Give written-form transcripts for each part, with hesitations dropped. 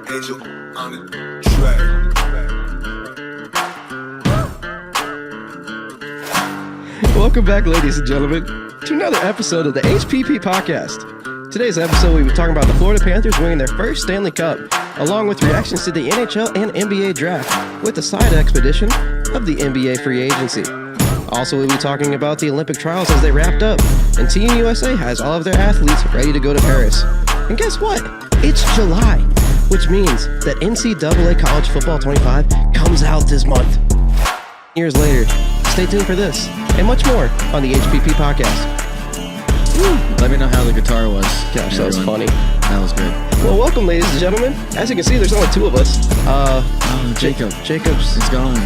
Angel on the track. Welcome back, ladies and gentlemen, to another episode of the HPP Podcast. Today's episode, we'll be talking about the Florida Panthers winning their first Stanley Cup, along with reactions to the NHL and NBA draft, with a side expedition of the NBA free agency. Also, we'll be talking about the Olympic trials as they wrapped up, and Team USA has all of their athletes ready to go to Paris. And guess what? It's July, which means that NCAA College Football 25 comes out this month. Years later, stay tuned for this and much more on the HPP Podcast. Let me know how the guitar was. Gosh, that was funny. That was good. Well, welcome, ladies and gentlemen. As you can see, there's only two of us. Jacob's It's gone.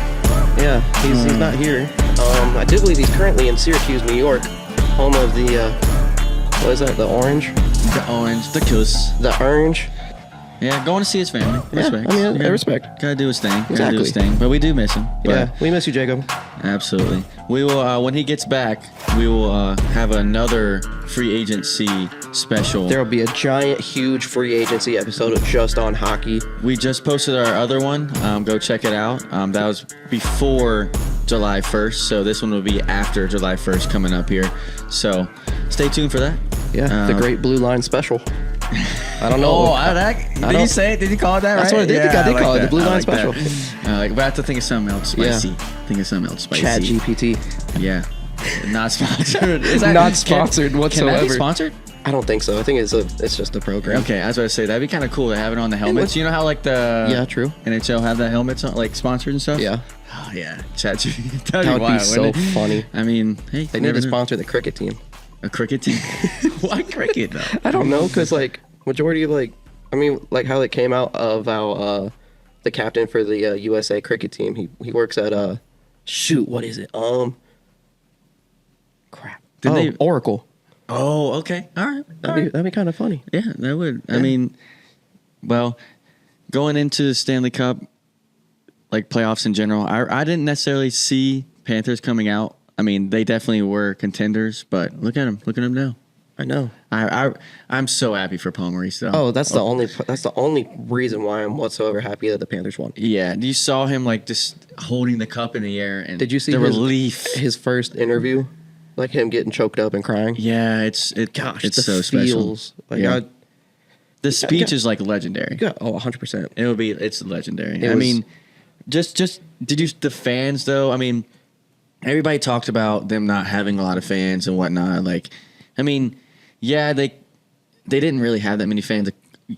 Yeah, he's not here. I do believe he's currently in Syracuse, New York, home of the what is that? The Orange? The orange, the kuss. The Orange. Yeah, going to see his family. Respect. Yeah, I mean, I respect. Gotta do his thing. Gotta Exactly. do his thing. But we do miss him. But Yeah, we miss you, Jacob. absolutely. We will when he gets back, we will have another free agency special. There will be a giant, huge free agency episode just on hockey. We just posted our other one. Go check it out. That was before July 1st, so this one will be after July 1st coming up here. So stay tuned for that. Yeah, the Great Blue Line Special. I don't know. Did you say it? Did you call it that? That's right? what I did. Yeah, I did call it the that. Blue I Line like Special. But I have to think of something else spicy. Yeah. Think of something else spicy. Chat GPT. Yeah. Not sponsored. Not sponsored whatsoever. Can that be sponsored? I don't think so. I think it's just a program. Okay, I was about to say that'd be kind of cool to have it on the helmets. You know how like the true. NHL have the helmets on, like sponsored and stuff. Yeah, Oh yeah, chat. that would be so funny. I mean, hey, They need to sponsor the cricket team. a cricket team. Why cricket though? I don't know, because like majority of like how it came out of our the captain for the USA cricket team. He works at what is it? Crap. Oracle. Oh, okay. All right. That'd be kind of funny. Yeah, that would. Yeah. I mean, well, going into the Stanley Cup, like playoffs in general, I didn't necessarily see Panthers coming out. I mean, they definitely were contenders, but look at them. Look at them now. I know. I'm so happy for Paul Maurice, though. Oh, that's the only reason why I'm whatsoever happy that the Panthers won. Yeah, you saw him like just holding the cup in the air, and Did you see the his relief? His first interview, like him getting choked up and crying. Yeah, it's The so special. Like Yeah. The speech is like legendary. 100%. It's legendary. It I was- mean, just the fans though. I mean, everybody talked about them not having a lot of fans and whatnot. Like, I mean, yeah, they didn't really have that many fans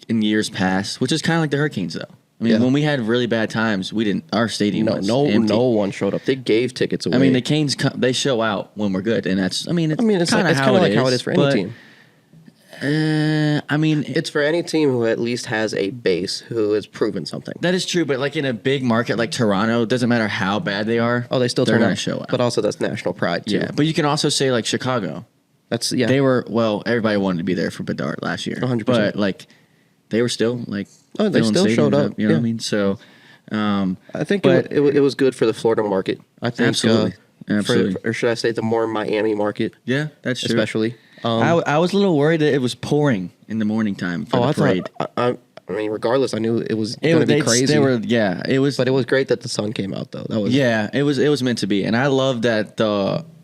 in years past, which is kind of like the Hurricanes though. I mean, Yeah. when we had really bad times, we didn't. Our stadium was empty. No one showed up. They gave tickets away. I mean, the Canes they show out when we're good, and that's. I mean, it's kind of how it is for any team. I mean, It's for any team who at least has a base who has proven something. that is true, but like in a big market like Toronto, it doesn't matter how bad they are. Oh, they still they're turn gonna up. show out. But also that's national pride too. Yeah, but you can also say like Chicago. That's They were everybody wanted to be there for Bedard last year. 100%. But like they were still like Oh, they filling still showed stadiums up, You know what I yeah. mean? So I think but- it was good for the Florida market. I think Absolutely. Absolutely. or should I say the more Miami market, yeah, that's true. especially. I was a little worried that it was pouring in the morning time for the I parade. thought. I mean, regardless, I knew it was going to be crazy. It was. But it was great that the sun came out, though. That was It was meant to be, and I love that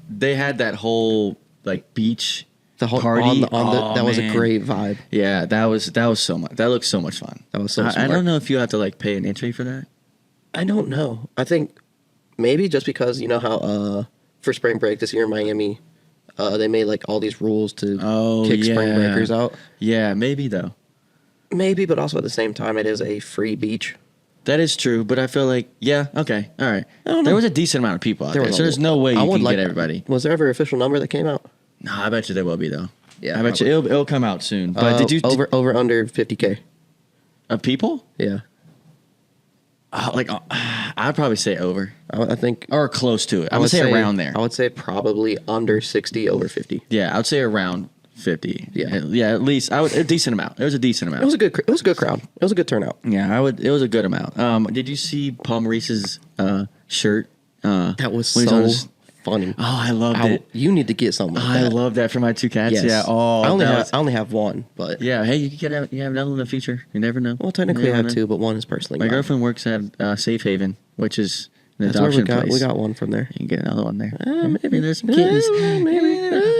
they had that whole like beach the whole party. that was a man. great vibe. Yeah, that was so much. That looked so much fun. That was so I smart. don't know if you have to like pay an entry for that. I don't know. I think maybe just because you know how for spring break this year in Miami, they made like all these rules to kick spring breakers out. Yeah, maybe though. Maybe, but also at the same time, it is a free beach. That is true, but I feel like okay, all right. I don't know. There was a decent amount of people out there, so there's no way you can get everybody. Was there ever an official number that came out? No, I bet you there will be though. Yeah, I bet you it'll come out soon. But did you over under 50K? of people? Yeah, I'd probably say over I think or close to it. I would say around there. I would say probably under 60, over 50. Yeah, I would say around 50. Yeah. At least a decent amount. It was a decent amount. It was a good crowd. It was a good turnout. Yeah, it was a good amount. Did you see Paul Maurice's shirt That was when he so on his- funny. Oh, I loved it. You need to get something like I that. love that for my two cats. Yes. Yeah. Oh, I that only was- have one, but yeah. Hey, you have another one in the future. You never know. well, technically You I never have know. two, but one is personally My mine. girlfriend works at Safe Haven, which is an That's where adoption we got place. we got one from there. You can get another one there. Maybe there's some kittens.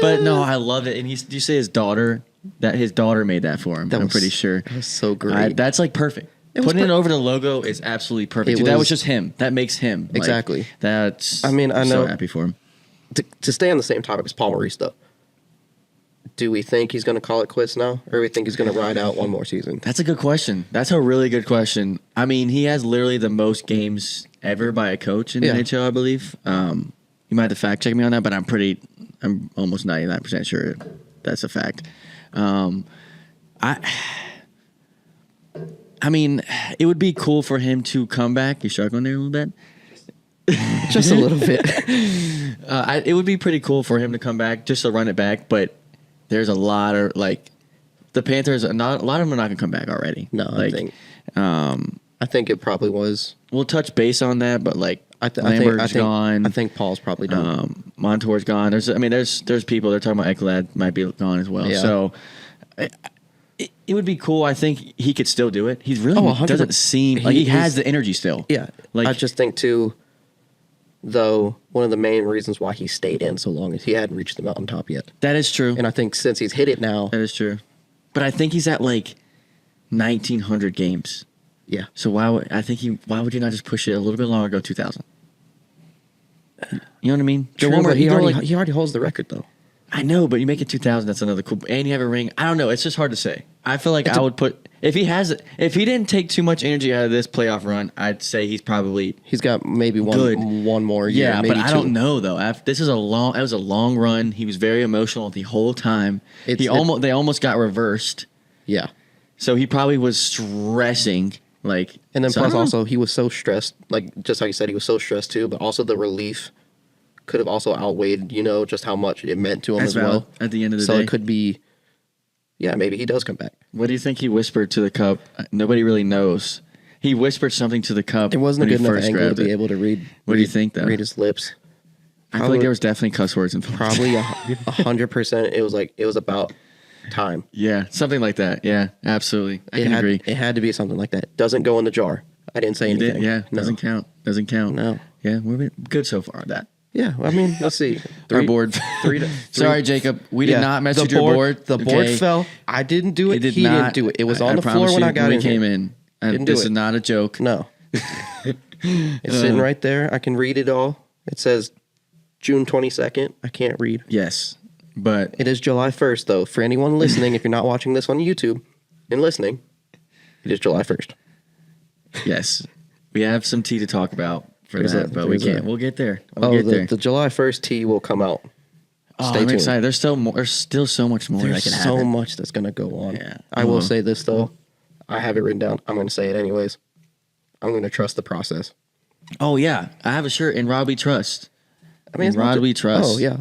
But no, I loved it. And you say his daughter, that his daughter made that for him. That I'm was- pretty sure. That was so great. That's like perfect. It was Putting it per- over the logo is absolutely perfect. It Dude, that was- was just him. That makes him. Like, Exactly. That's. I mean, I I'm know- so happy for him. To stay on the same topic as Paul Maurice, though, do we think he's going to call it quits now, or do we think he's going to ride out one more season? That's a good question. That's a really good question. I mean, he has literally the most games ever by a coach in the Yeah. NHL, I believe. You might have to fact check me on that, but I'm almost 99% sure that's a fact. I mean, it would be cool for him to come back. You struggling there a little bit? Just a little bit. It would be pretty cool for him to come back just to run it back, but there's a lot of the Panthers. A lot of them are not gonna come back already. No, I think it probably was. We'll touch base on that, but Lambert's gone. I think Paul's probably done. Montour's gone. There's people. They're talking about Ekblad might be gone as well. Yeah. So it would be cool. I think he could still do it. He's really 100%. doesn't seem like he He's- has the energy still. Yeah, I just think too. Though one of the main reasons why he stayed in so long is he hadn't reached the mountaintop yet, that is true. and I think since he's hit it now, That is true. But I think he's at 1,900 games. yeah, So why would you not just push it a little bit longer, go 2,000? You know what I mean? True, Remember, but he you go already holds the record though. I know, but you make it 2,000, that's another cool. And you have a ring. I don't know. It's just hard to say. I feel like I would put if he didn't take too much energy out of this playoff run, I'd say he's probably He's got maybe good. one more year. Yeah, maybe but I two. don't know though. It was a long run. He was very emotional the whole time. They almost got reversed. Yeah, So he probably was stressing. and then so I plus don't know. also he was so stressed, just how you said he was so stressed too. But also the relief could have also outweighed, just how much it meant to him That's as well. valid at the end of the So day. it could be, yeah, maybe he does come back. What do you think he whispered to the cup? Nobody really knows. He whispered something to the cup. It wasn't a when he good enough first angle to grabbed be it. able to read. What do you think, though? Read his lips. I feel like there was definitely cuss words involved. Probably 100%. It was about time. Yeah, something like that. Yeah, absolutely. I can agree. It had to be something like that. Doesn't go in the jar. I didn't say You anything. did? Yeah, No. doesn't count. Doesn't count. No. Yeah, we've been good so far at that. Yeah, I mean, let's see. Our board. Sorry, Jacob. We did not mess with your board. The board okay? fell. I didn't do it. It did he not. didn't do it. It was on the promise floor when you, I got we in came here. in. And Didn't do this it. is not a joke. No. It's sitting right there. I can read it all. It says June 22nd. I can't read. Yes, but It is July 1st, though. For anyone listening, if you're not watching this on YouTube and listening, it is July 1st. yes, we have some tea to talk about for There's that, a- but we there's a- can't. We'll get there. We'll get there. The July 1st tea will come out. Oh, Stay I'm tuned. excited. There's still more. There's still so much more that There's can so happen. much that's going to go on. Yeah. I will say this, though. I have it written down. I'm going to say it anyways. I'm going to trust the process. Oh yeah, I have a shirt in Rod We Trust. I mean, it's In not Rod ju- We Trust. Oh, yeah.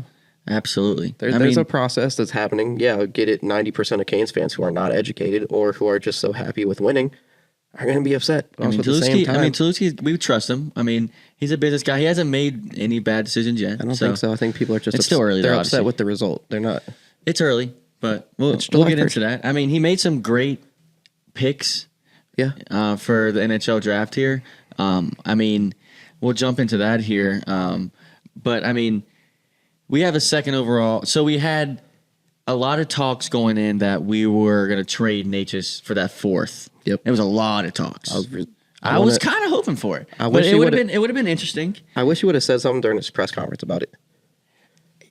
Absolutely. There's a process that's happening. Yeah, get it. 90% of Canes fans who are not educated or who are just so happy with winning are going to be upset. But also at the same time, Toulouse, we trust him. I mean, he's a business guy. He hasn't made any bad decisions yet. I don't think so. I think people are just It's still early, They're though, upset obviously. with the result. They're not. It's early, but we'll July get 1st. into that. I mean, he made some great picks Yeah. for the NHL draft here. I mean, we'll jump into that here. But I mean, we have a second overall. So we had a lot of talks going in that we were going to trade Natchez for that fourth. Yep. It was a lot of talks. I was wanna- kind of hoping for it. I But wish it he would have would've- been. It would have been interesting. I wish he would have said something during his press conference about it.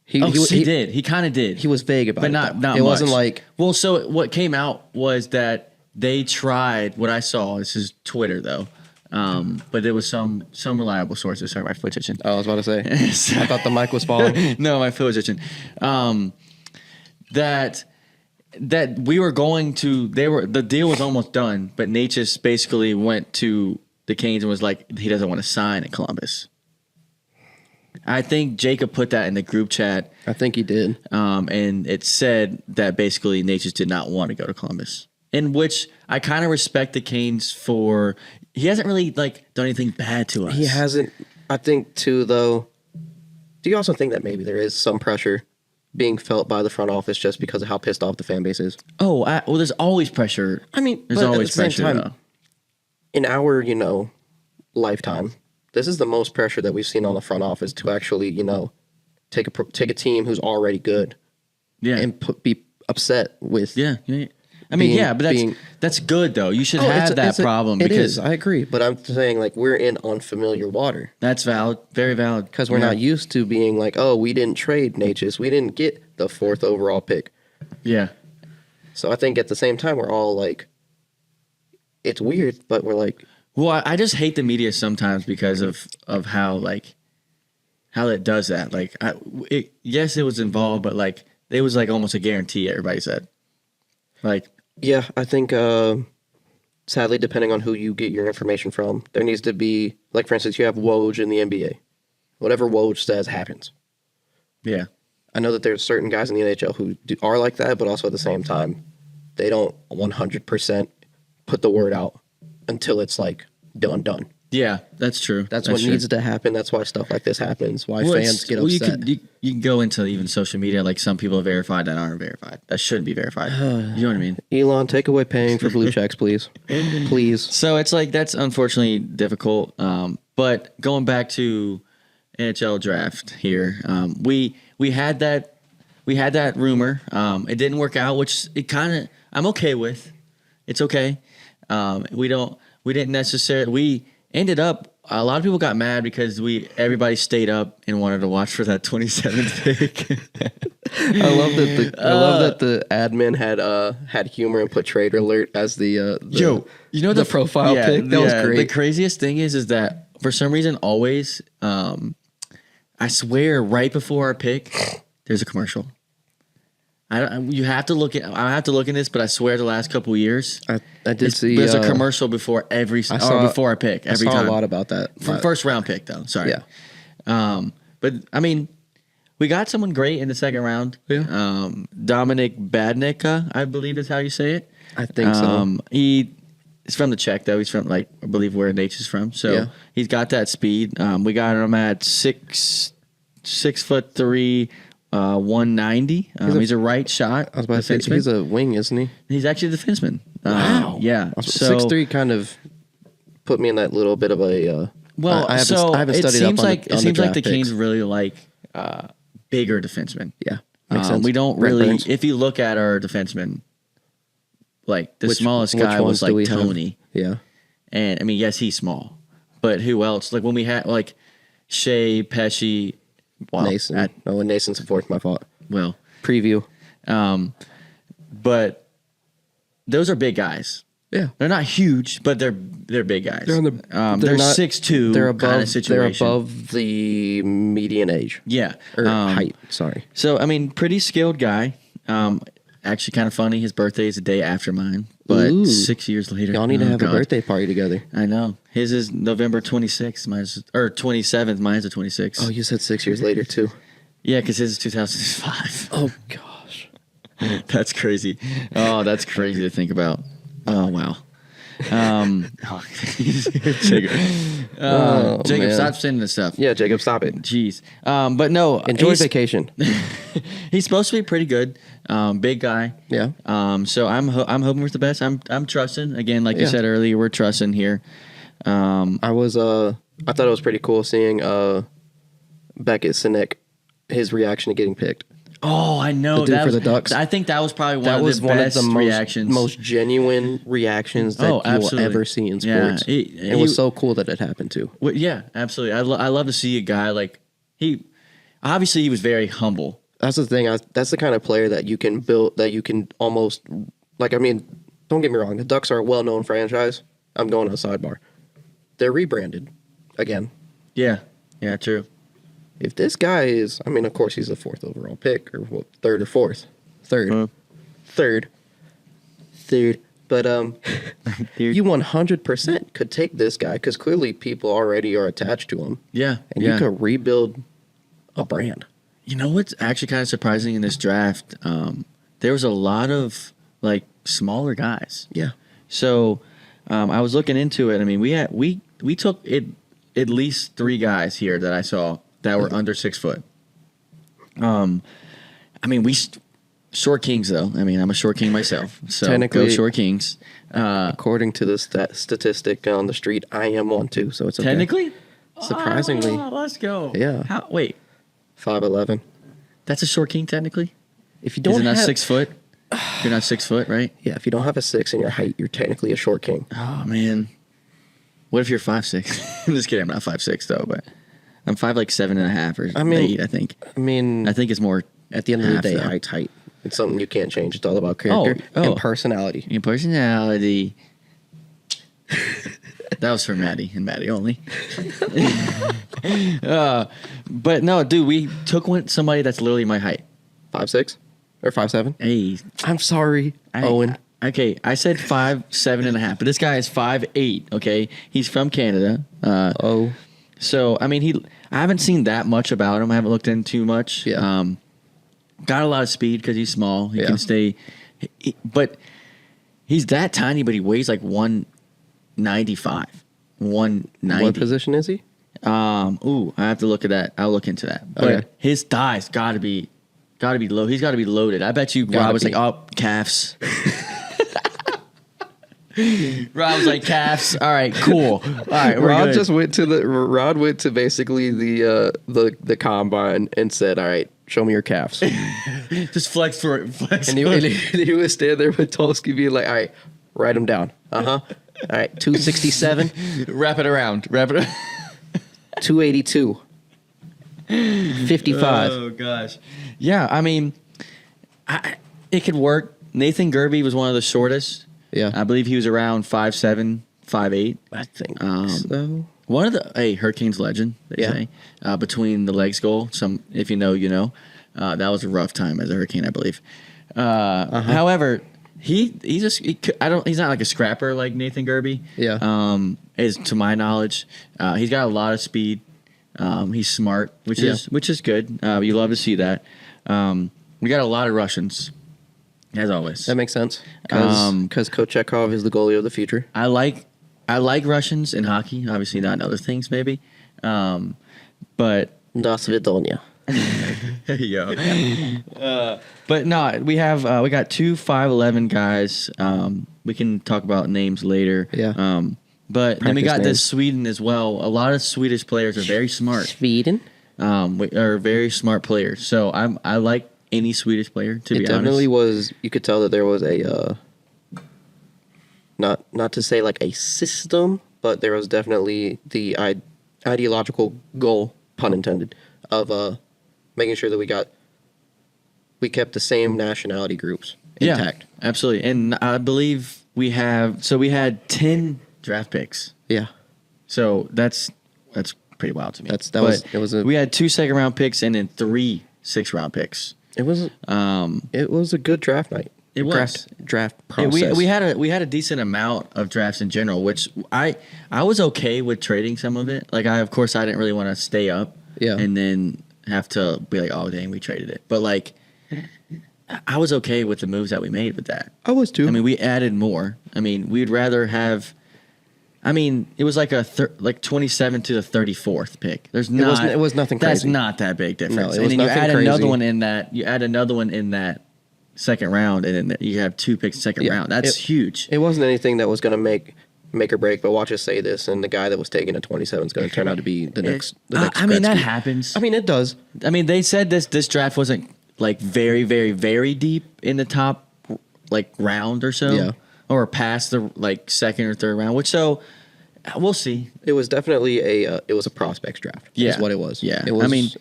He did. He kind of did. He was vague about but it. not though. not It much. wasn't like Well, so what came out was that they tried. What I saw. This is Twitter though. But there was some reliable sources. Sorry, my foot itching. I was about to say. I thought the mic was falling. No, my foot was itching. That we were going to. The deal was almost done, but Natchez basically went to the Canes and was like, he doesn't want to sign at Columbus. I think Jacob put that in the group chat. I think he did. And it said that basically Natchez did not want to go to Columbus. In which I kind of respect the Canes for. He hasn't really done anything bad to us. He hasn't. I think too, though. Do you also think that maybe there is some pressure being felt by the front office just because of how pissed off the fan base is? Oh, well, there's always pressure. I mean, there's but always at the same pressure. time, Though. in our, lifetime, this is the most pressure that we've seen on the front office to actually, take a team who's already good Yeah. and be upset with. Yeah. I mean, being- but that's good though. You should have that problem It because is. I agree, but I'm saying like we're in unfamiliar water that's valid, very valid. because we're not used to being like, oh, we didn't trade Natchez, we didn't get the 4th overall pick. Yeah. So I think at the same time we're all like, it's weird, but we're like, Well, I just hate the media sometimes because of how it does that. Like, yes, it was involved, but like it was like almost a guarantee. Everybody said, like, yeah, I think sadly, depending on who you get your information from, there needs to be, like, for instance, you have Woj in the NBA. Whatever Woj says happens. yeah, I know that there's certain guys in the NHL who are like that, but also at the same time, they don't 100% put the word out until it's like done. yeah, that's true. That's what true. needs to happen. That's why stuff like this happens. Why Well, fans get well, upset. You can go into even social media. Like some people are verified that aren't verified. That shouldn't be verified. You know what I mean? Elon, take away paying for blue checks, please. Please. So it's like that's unfortunately difficult. But going back to NHL draft here, we had that rumor. It didn't work out, which I'm okay with. It's okay. We didn't necessarily. We ended up. A lot of people got mad because everybody stayed up and wanted to watch for that 27th pick. I love that the admin had humor and put trade alert as the the profile pic. That was great. The craziest thing is that for some reason always I swear right before our pick there's a commercial. You have to look at. I have to look in this, but I swear the last couple of years, I did see. There's a commercial before before our pick every time. I saw a lot about that. First round pick though. Sorry. Yeah. But I mean, we got someone great in the second round. Yeah. Dominic Badnicka, I believe is how you say it. I think so. He's from the Czech though. He's from I believe where Nate is from. So Yeah. he's got that speed. We got him at 6'3". 190. He's a right shot. I was about to say he's a wing, isn't he? He's actually a defenseman. Wow. Yeah. So 6'3" kind of put me in that little bit of a. Well, I haven't studied up on it seems like the draft Canes picks. really like bigger defensemen. Yeah, makes sense. We don't Brent really. Burns. If you look at our defensemen, like the Which smallest guy ones was do like we have? Tony, Yeah. and I mean, yes, he's small, but who else? Like when we had like Shea, Pesci, Nason. When Nason's the fourth, my fault. well, Preview. but those are big guys. Yeah. They're not huge, but they're big guys. They're They're not- 6'2". They're kind above. of situation. They're above the median age Yeah. or height. Sorry. So I mean, pretty skilled guy. Actually, kind of funny. His birthday is the day after mine, but Ooh. 6 years later. Y'all need to have God. a birthday party together. I know. His is November 26th. Mine's or 27th. Mine's the 26th. Oh, you said 6 years later too. Yeah, because his is 2005. Oh gosh. That's crazy. Oh, that's crazy to think about. Oh wow. Jacob, Jacob, man. stop sending this stuff. Yeah, Jacob, stop it. Jeez. But no. Enjoy vacation. He's supposed to be pretty good. Big guy. Yeah. So I'm hoping for the best. I'm trusting again, like you Yeah. said earlier. We're trusting here. I thought it was pretty cool seeing Beckett Sinek, his reaction to getting picked. Oh, I know. The dude for the Ducks. I think that was probably That was the one best of the reactions. most genuine reactions that Oh, you will absolutely. ever see in Yeah, sports. he it was so cool that it happened too. Well, yeah, absolutely. I love to see a guy like he was very humble. That's the thing. That's the kind of player that you can build, that you can almost, like, I mean, don't get me wrong. The Ducks are a well-known franchise. I'm going on a sidebar. They're rebranded again. Yeah. Yeah, true. If this guy is, I mean, of course he's the fourth overall pick, or what, third or fourth? Third. Third. But you 100% could take this guy because clearly people already are attached to him. Yeah. And yeah. you could rebuild a brand. You know what's actually kind of surprising in this draft? There was a lot of like smaller guys. Yeah. So I was looking into it. I mean, we took it at least 3 guys here that I saw that were under 6 foot. I mean, short kings though. I mean, I'm a short king myself, so Technically, go short kings. According to the statistic on the street, I am one too, so it's okay. Technically, Surprisingly, let's go. Yeah. Wait, 5'11". that's a short king technically. If you Is don't it not have 6 foot? You're not 6 foot, right? yeah, if you don't have a 6 in your height, you're technically a short king. Oh man, what if you're 5'6"? I'm just kidding. I'm not 5'6" though, but I'm 7.5 or 8. I think. I mean, I think it's more at the end of the half, day, though. height's height. It's something you can't change. It's all about character and personality. Your personality. That was for Maddie and Maddie only. But no, dude, we took somebody that's literally my height. 5'6" or 5'7". Hey, I'm sorry, Owen. Okay, I said 5'7.5", but this guy is 5'8". Okay, he's from Canada. So I mean, I haven't seen that much about him. I haven't looked in too much. Yeah. Got a lot of speed because he's small. He can stay, but he's that tiny. But he weighs like 195, 190. What position is he? I have to look at that. I'll look into that. But Okay. his thighs got to be low. He's got to be loaded. I bet you Rob was like, oh, calves. Rob was like, calves. All right, cool. All right, we're Rod good. Rod went to basically the combine and said, "All right, show me your calves." Just flex for it. Flex. And he was standing there with Tolsky being like, "All right, write them down." All right, 267, Wrap it around. 282, 55. Oh gosh. Yeah, I mean, it could work. Nathan Gerby was one of the shortest. Yeah, I believe he was around 5'7", 5'8". I think so. One of the Hurricanes legend. They say between the legs goal. If you know, you know. That was a rough time as a Hurricane, I believe. However, he's not like a scrapper like Nathan Gerby. Yeah. Is to my knowledge, he's got a lot of speed. He's smart, which is good. You love to see that. We got a lot of Russians, as always. That makes sense because Kochetkov is the goalie of the future. I like Russians in hockey. Obviously, not in other things, maybe. But Das Vidonia. But no, we got 2 5'11" guys. We can talk about names later. Yeah. But then we got names. this Sweden as well. A lot of Swedish players are very smart. Sweden. Are very smart players. So I like any Swedish player to be honest. It definitely was. You could tell that there was a not to say like a system, but there was definitely the ideological goal, pun intended, of making sure that we kept the same nationality groups intact. Yeah, absolutely. And I believe we had 10 draft picks. Yeah. So that's pretty wild to me. We had 2 second-round picks and then 3 6th-round picks. It was a good draft night. It was draft process. We had a decent amount of drafts in general, which I was okay with trading some of it. Like I didn't really want to stay up. Yeah. And then have to be like, oh dang, we traded it. But like, I was okay with the moves that we made with that. I was too. I mean, we added more. I mean, we'd rather have. I mean, it was like 27 to the 34th pick. It was nothing crazy. That's not that big difference. No, it was and then you add crazy. another one in that. You add another one in that second round, and then you have 2 picks second round. That's huge. It wasn't anything that was going to make or break. But watch us say this, and the guy that was taken at 27 is going to turn out to be the next. I mean, that happens. I mean, it does. I mean, they said this draft wasn't like very, very, very deep in the top like round or so. Yeah. Or past the like second or third round, which so we'll see. It was definitely it was a prospects draft. Yeah. Is what it was. Yeah. It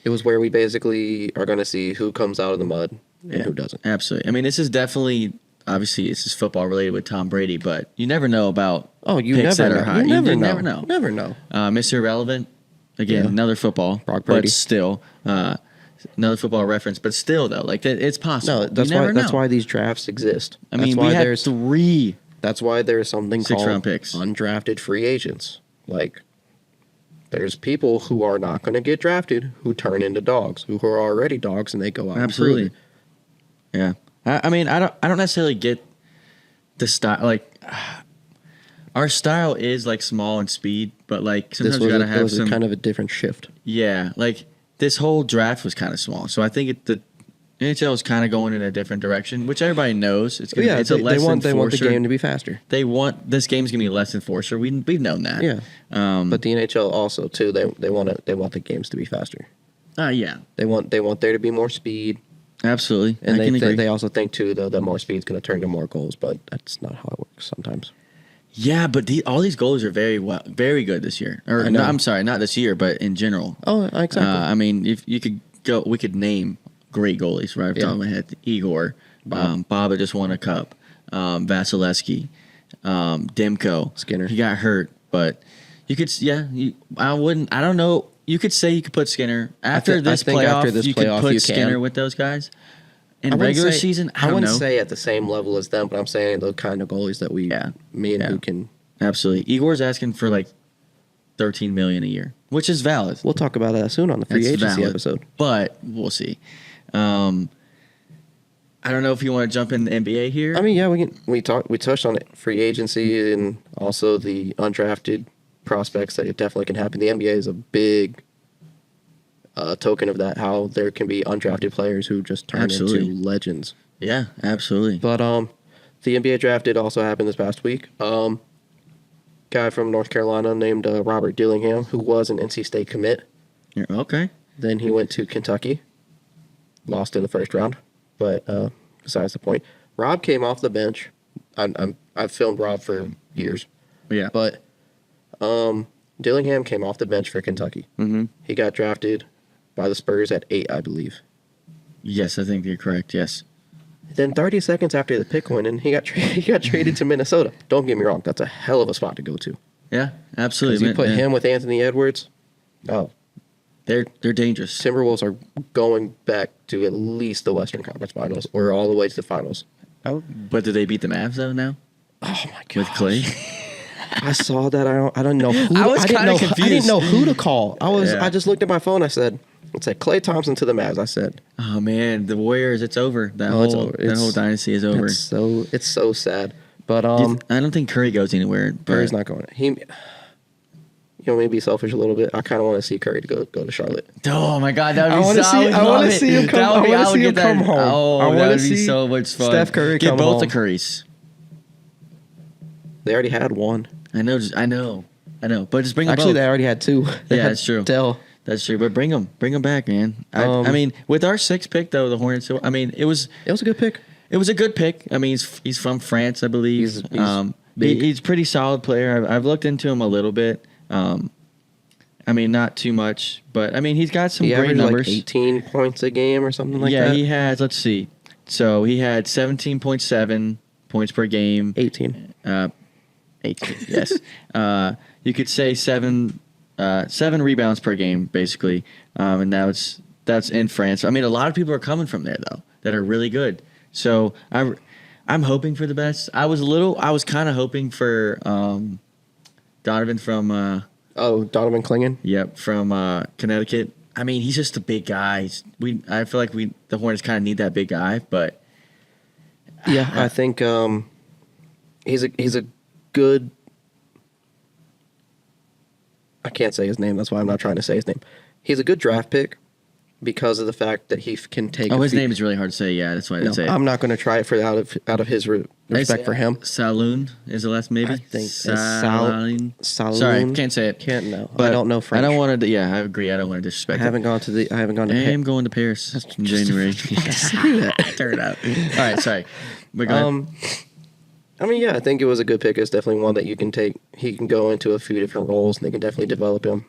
was where we basically are going to see who comes out of the mud and who doesn't. Absolutely. I mean, this is definitely obviously this is football related with Tom Brady, but you never know about picks that are high. You never know. Never know. Mr. Irrelevant, again, another football, Brock Purdy. but still another football reference, but still though, like it's possible. No, that's why these drafts exist. I mean, we had 3. That's why there's something 6th called round picks. Undrafted free agents. Like, there's people who are not going to get drafted who turn into dogs, who are already dogs, and they go out. Absolutely. And prove it. Yeah. I mean, I don't necessarily get the style. Like, our style is like small and speed, but like sometimes This you was, gotta have was some kind of a different shift. Yeah, like this whole draft was kind of small, so I think the NHL is kind of going in a different direction, which everybody knows. It's gonna, it's a less they want the enforcer. game to be faster. They want this game's gonna be less enforcer. We've known that. Yeah, But but the NHL also too. They want the games to be faster. yeah, They want there to be more speed, absolutely. and I can agree. they also think too though that more speed is going to turn to more goals, but that's not how it works sometimes. Yeah, but all these goals are very good this year. Or I know. no, I'm sorry, not this year, but in general. Oh, exactly. I mean, if you could go, we could name great goalies right off the top of my head. Igor, Bob that just won a cup, Vasilevsky, Demko, Skinner. He got hurt, but you could, I don't know. You could say you could put Skinner after this playoff. You could put Skinner with those guys. In regular season, I don't know. wouldn't say at the same level as them, but I'm saying the kind of goalies that who can. Absolutely. Igor's asking for like $13 million a year, which is valid. We'll talk about that soon on the free That's agency valid, episode. but we'll see. I don't know if you want to jump in the NBA here. I mean, yeah, we touched on it, free agency and also the undrafted prospects that it definitely can happen. The NBA is a big token of that, how there can be undrafted players who just turn into legends. Yeah, absolutely. But the NBA draft did also happen this past week. Guy from North Carolina named Robert Dillingham, who was an NC State commit. Yeah, okay. Then he went to Kentucky, lost in the first round. But besides the point, Rob came off the bench. I've filmed Rob for years. Yeah. But Dillingham came off the bench for Kentucky. Mm-hmm. He got drafted by the Spurs at 8, I believe. Yes, I think you're correct. Yes. Then 30 seconds after the pick went in, he got traded to Minnesota. Don't get me wrong, that's a hell of a spot to go to. Yeah, absolutely. Because you put him with Anthony Edwards. Oh, they're dangerous. Timberwolves are going back to at least the Western Conference Finals or all the way to the finals. Oh, but did they beat the Mavs though now? Oh my god! With Clay. I saw that. I don't know who. I was kind of confused. I didn't know who to call. I just looked at my phone. I said, "It said Klay Thompson to the Mavs." I said, "Oh man, the Warriors. It's over. That whole dynasty is over. It's so sad." But I don't think Curry goes anywhere. Curry's not going. You want me to be selfish a little bit? I kind of want to see Curry to go to Charlotte. Oh my god, that would be I want to see him come. I want to see him come home. Oh, that would be so much fun. Steph Curry get come both home. the Currys. They already had one. I know. But just bring them Actually, both. they already had two. Yeah, that's true. That's true. But bring them back, man. I mean, with our 6th pick though, the Hornets. I mean, it was a good pick. It was a good pick. I mean, he's from France, I believe. He's a pretty solid player. I've looked into him a little bit. I mean, not too much, but I mean, he's got some great numbers. Like 18 points a game or something like that. Yeah, he has. Let's see. So he had 17.7 points per game. 18. 18. Yes. You could say 7 rebounds per game, basically, and that's in France. I mean, a lot of people are coming from there though that are really good. So I'm hoping for the best. I was kind of hoping for Donovan from. Donovan Clingan? Yep, from Connecticut. I mean, he's just a big guy. I feel like the Hornets kind of need that big guy, but yeah, I think he's a good. I can't say his name. That's why I'm not trying to say his name. He's a good draft pick because of the fact that he can take. His name is really hard to say. Yeah, that's why I didn't say it. I'm not going to try it out of his respect for him. Saloon is the last maybe. I think Saloon. Sorry, can't say it. Can't know. But I don't know French. I don't want to. Yeah, I agree. I don't want to disrespect. I haven't gone to. I am going to Paris in January. Turn it out. All right, sorry. But go ahead. I mean, yeah, I think it was a good pick. It's definitely one that you can take. He can go into a few different roles, and they can definitely develop him.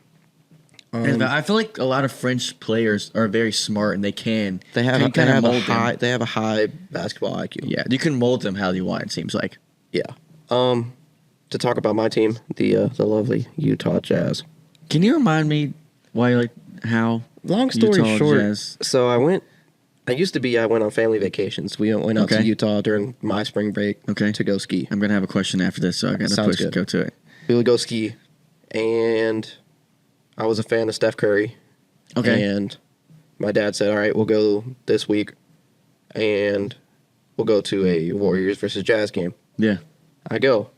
I feel like a lot of French players are very smart, and they have a high basketball IQ. Yeah, you can mold them how you want. It seems like. Yeah. To talk about my team, the lovely Utah Jazz. Can you remind me why you like how? Long story Utah short, Jazz? So I went on family vacations. We went out to Utah during my spring break to go ski. I'm gonna have a question after this, so I gotta go to it. We would go ski, and I was a fan of Steph Curry. Okay. And my dad said, all right, we'll go this week, and we'll go to a Warriors versus Jazz game. Yeah. I go.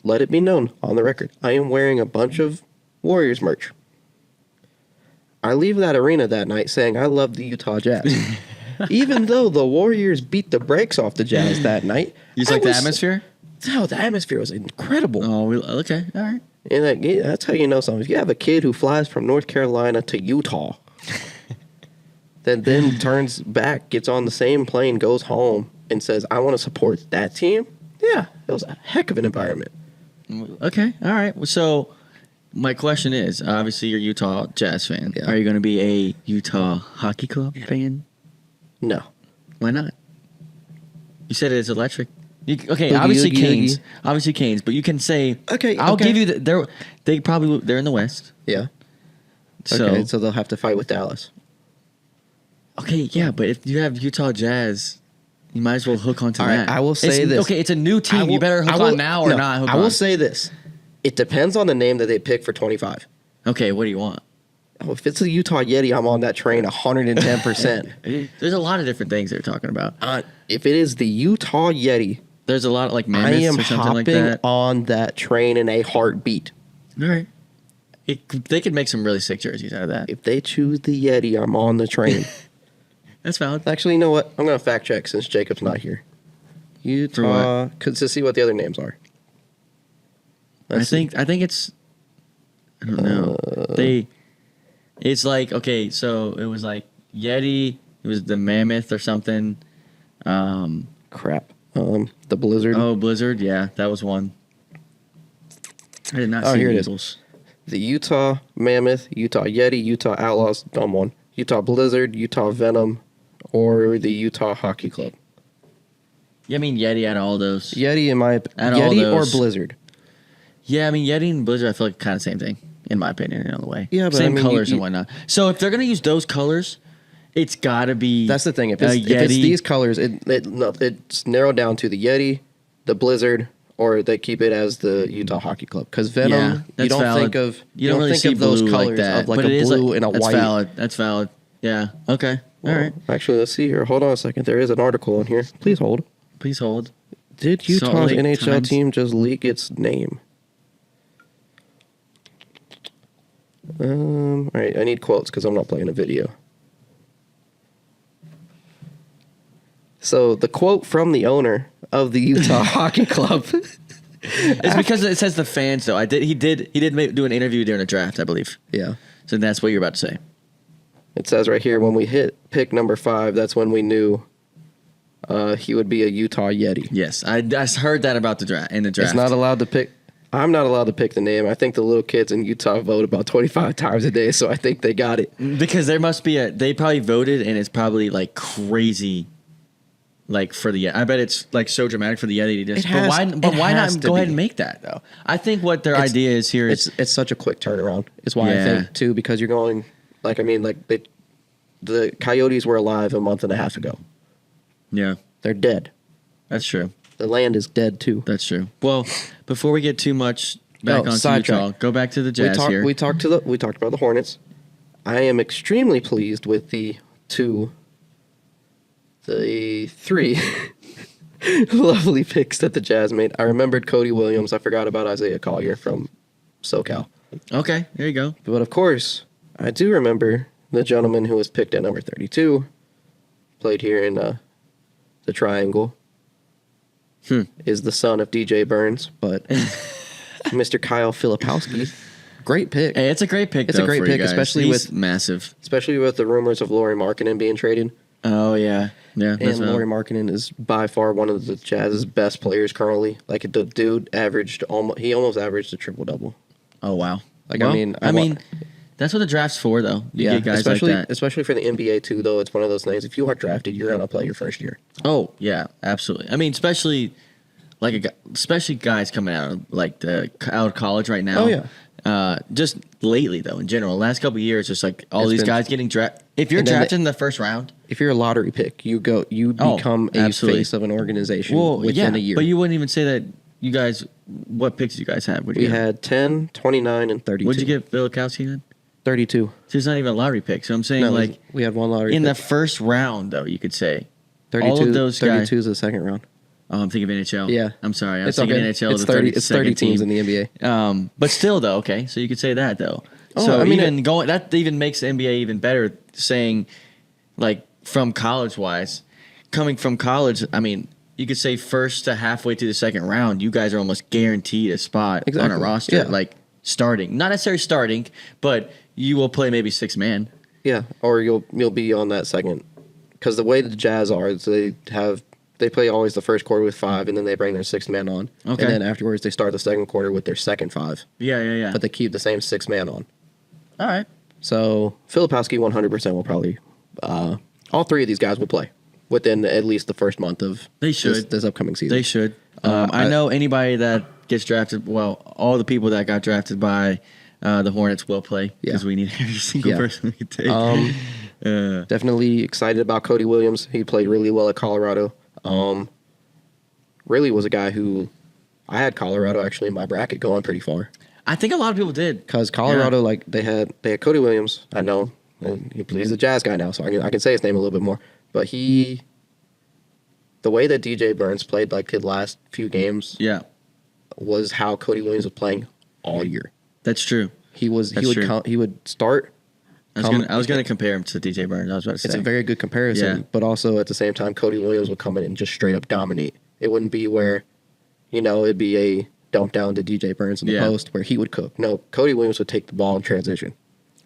let it be known on the record, I am wearing a bunch of Warriors merch. I leave that arena that night saying I love the Utah Jazz. Even though the Warriors beat the brakes off the Jazz that night. You just like the atmosphere? Oh, the atmosphere was incredible. Oh, okay. All right. And that's how you know something. If you have a kid who flies from North Carolina to Utah, then turns back, gets on the same plane, goes home, and says, I want to support that team, yeah, it was a heck of an environment. Okay. All right. So my question is, obviously you're a Utah Jazz fan. Yeah. Are you going to be a Utah Hockey Club fan? No. Why not? You said it's electric. Okay, Boogie, obviously oogie, Canes. oogie. Obviously Canes, but you can say Okay, I'll okay. give you they're in the West. Yeah. So Okay, so they'll have to fight with Dallas. okay, yeah, but if you have Utah Jazz, you might as well hook onto All right, that. I will say It's- this. Okay, it's a new team. You better hook on now or not hook I on. will say this. It depends on the name that they pick for 25. Okay, what do you want? Oh, if it's a Utah Yeti, I'm on that train 110%. There's a lot of different things they're talking about. If it is the Utah Yeti, There's a lot of like I mammoths am or something hopping like that. on that train in a heartbeat. All right. They could make some really sick jerseys out of that. If they choose the Yeti, I'm on the train. That's valid. Actually, you know what? I'm going to fact check since Jacob's not here. Utah, to see what the other names are. I think it's. I don't know. It's like okay, so it was like Yeti. It was the mammoth or something. Crap. The Blizzard. Oh, Blizzard. Yeah, that was one. I did not Oh, see here the it is. Eagles. The Utah Mammoth, Utah Yeti, Utah Outlaws, dumb one. Utah Blizzard, Utah Venom, or the Utah Hockey Club. Yeah, I mean Yeti out of all those. Yeti, Out of all Yeti or those. Blizzard? Yeah, I mean Yeti and Blizzard. I feel like kind of same thing in my opinion. In a way. Yeah, but same I mean, colors you- and whatnot. So if they're gonna use those colors, it's gotta be. That's the thing. If a it's, if it's Yeti. these colors, it's narrowed down to the Yeti, the Blizzard, or they keep it as the Utah Hockey Club. Because Venom, Yeah, you that's don't valid. think of You don't really think see of those blue colors like that, of like but a it is blue and a that's white. valid. That's valid. Yeah. Okay. All right. Actually, let's see here. Hold on a second. There is an article in here. Please hold. Please hold. Did Salt Utah's Lake NHL Times. team just leak its name? All right, I need quotes because I'm not playing a video. So the quote from the owner of the Utah Hockey Club. It's because it says the fans though. He did do an interview during a draft, I believe. Yeah. So that's what you're about to say. It says right here, when we hit pick number 5, that's when we knew he would be a Utah Yeti. Yes, I heard that about the draft. In the draft, It's not allowed to pick. I'm not allowed to pick the name. I think the little kids in Utah vote about 25 times a day, so I think they got it. because there must be they probably voted and it's probably like crazy. Like for the I bet it's like so dramatic for the Yeti to just. It has- but why it has not to go ahead be. and make that though? I think what their idea is here is It's such a quick turnaround. Is why I Yeah. think too, because you're going the Coyotes were alive a month and a half ago. yeah, They're dead. that's true. The land is dead too. That's true. Well, before we get too much back onto sidetrack. Utah, go back to the Jazz here. We talked about the Hornets. I am extremely pleased with the three lovely picks that the Jazz made. I remembered Cody Williams. I forgot about Isaiah Collier from SoCal. Okay, there you go. But of course, I do remember the gentleman who was picked at number 32, played here in the Triangle, is the son of DJ Burns, but Mr. Kyle Filipowski. Great pick. Hey, it's a great pick. It's a though, great for you pick, guys. especially He's with- massive. Especially with the rumors of Lauri Markkanen being traded. Oh yeah. And That's Lauri valid. Markkanen is by far one of the Jazz's best players currently. Like the dude almost averaged a triple-double. Oh wow. Like, Well, I mean, that's what the draft's for, though. You get guys especially like that. especially for the NBA too. Though it's one of those things. If you are drafted, you're gonna play your first year. Oh yeah, absolutely. I mean, especially especially guys coming out of out of college right now. Oh, yeah. Just lately though, in general, last couple of years, just like all It's these been- guys getting drafted. If you're And then drafted in the first round, If you're a lottery pick, you become a absolutely. face of an organization well, within yeah, a year. but you wouldn't even say that. You guys, what picks did you guys have? We had 10, 29, and 32. What'd you get, Bilikowski then? 32. So it's not even a lottery pick. So I'm saying, No, like, we had one lottery in pick. the first round, though, you could say 32, all of those 32 guys. is the second round. Oh, I'm thinking of NHL. Yeah. I'm sorry. I was It's thinking okay. NHL. It's the 30. It's 30 teams team. in the NBA. But still, though, okay. So you could say that, though. Oh, so I mean, that even makes the NBA even better. Saying, like, from college-wise, coming from college, I mean, you could say first to halfway through the second round, you guys are almost guaranteed a spot on a roster. Yeah. Like, starting. Not necessarily starting, but you will play maybe 6-man. Yeah, or you'll be on that second. Because the way the Jazz are, is they play always the first quarter with 5, and then they bring their 6th man on. Okay. And then afterwards, they start the second quarter with their second 5. Yeah. But they keep the same 6 man on. All right. So Filipowski 100% will probably all 3 of these guys will play within at least the first month of this upcoming season. They should. I know anybody that gets drafted. Well, all the people that got drafted by the Hornets will play because we need every single person we can take. Definitely excited about Cody Williams. He played really well at Colorado. Really was a guy who I had Colorado actually in my bracket going pretty far. I think a lot of people did because Colorado they had Cody Williams. I know he's a Jazz guy now, so I can say his name a little bit more. But the way that DJ Burns played like his last few games, was how Cody Williams was playing all year. That's true. He would start. I was going to compare him to DJ Burns. I was about to say it's a very good comparison, but also at the same time, Cody Williams would come in and just straight up dominate. It wouldn't be where, it'd be a dump down to DJ Burns in the post where he would cook. No, Cody Williams would take the ball in transition.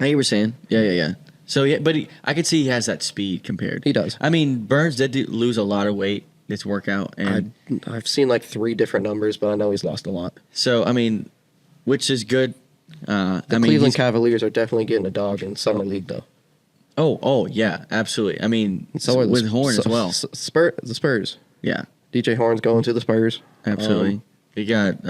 I you were saying, yeah. So but I could see he has that speed compared. He does. I mean, Burns did lose a lot of weight this workout, and I've seen like 3 different numbers, but I know he's lost a lot. So I mean, which is good. Cleveland Cavaliers are definitely getting a dog in summer league, though. Oh yeah, absolutely. I mean, so are with Horn as well. The Spurs. Yeah, DJ Horn's going to the Spurs. Absolutely. You got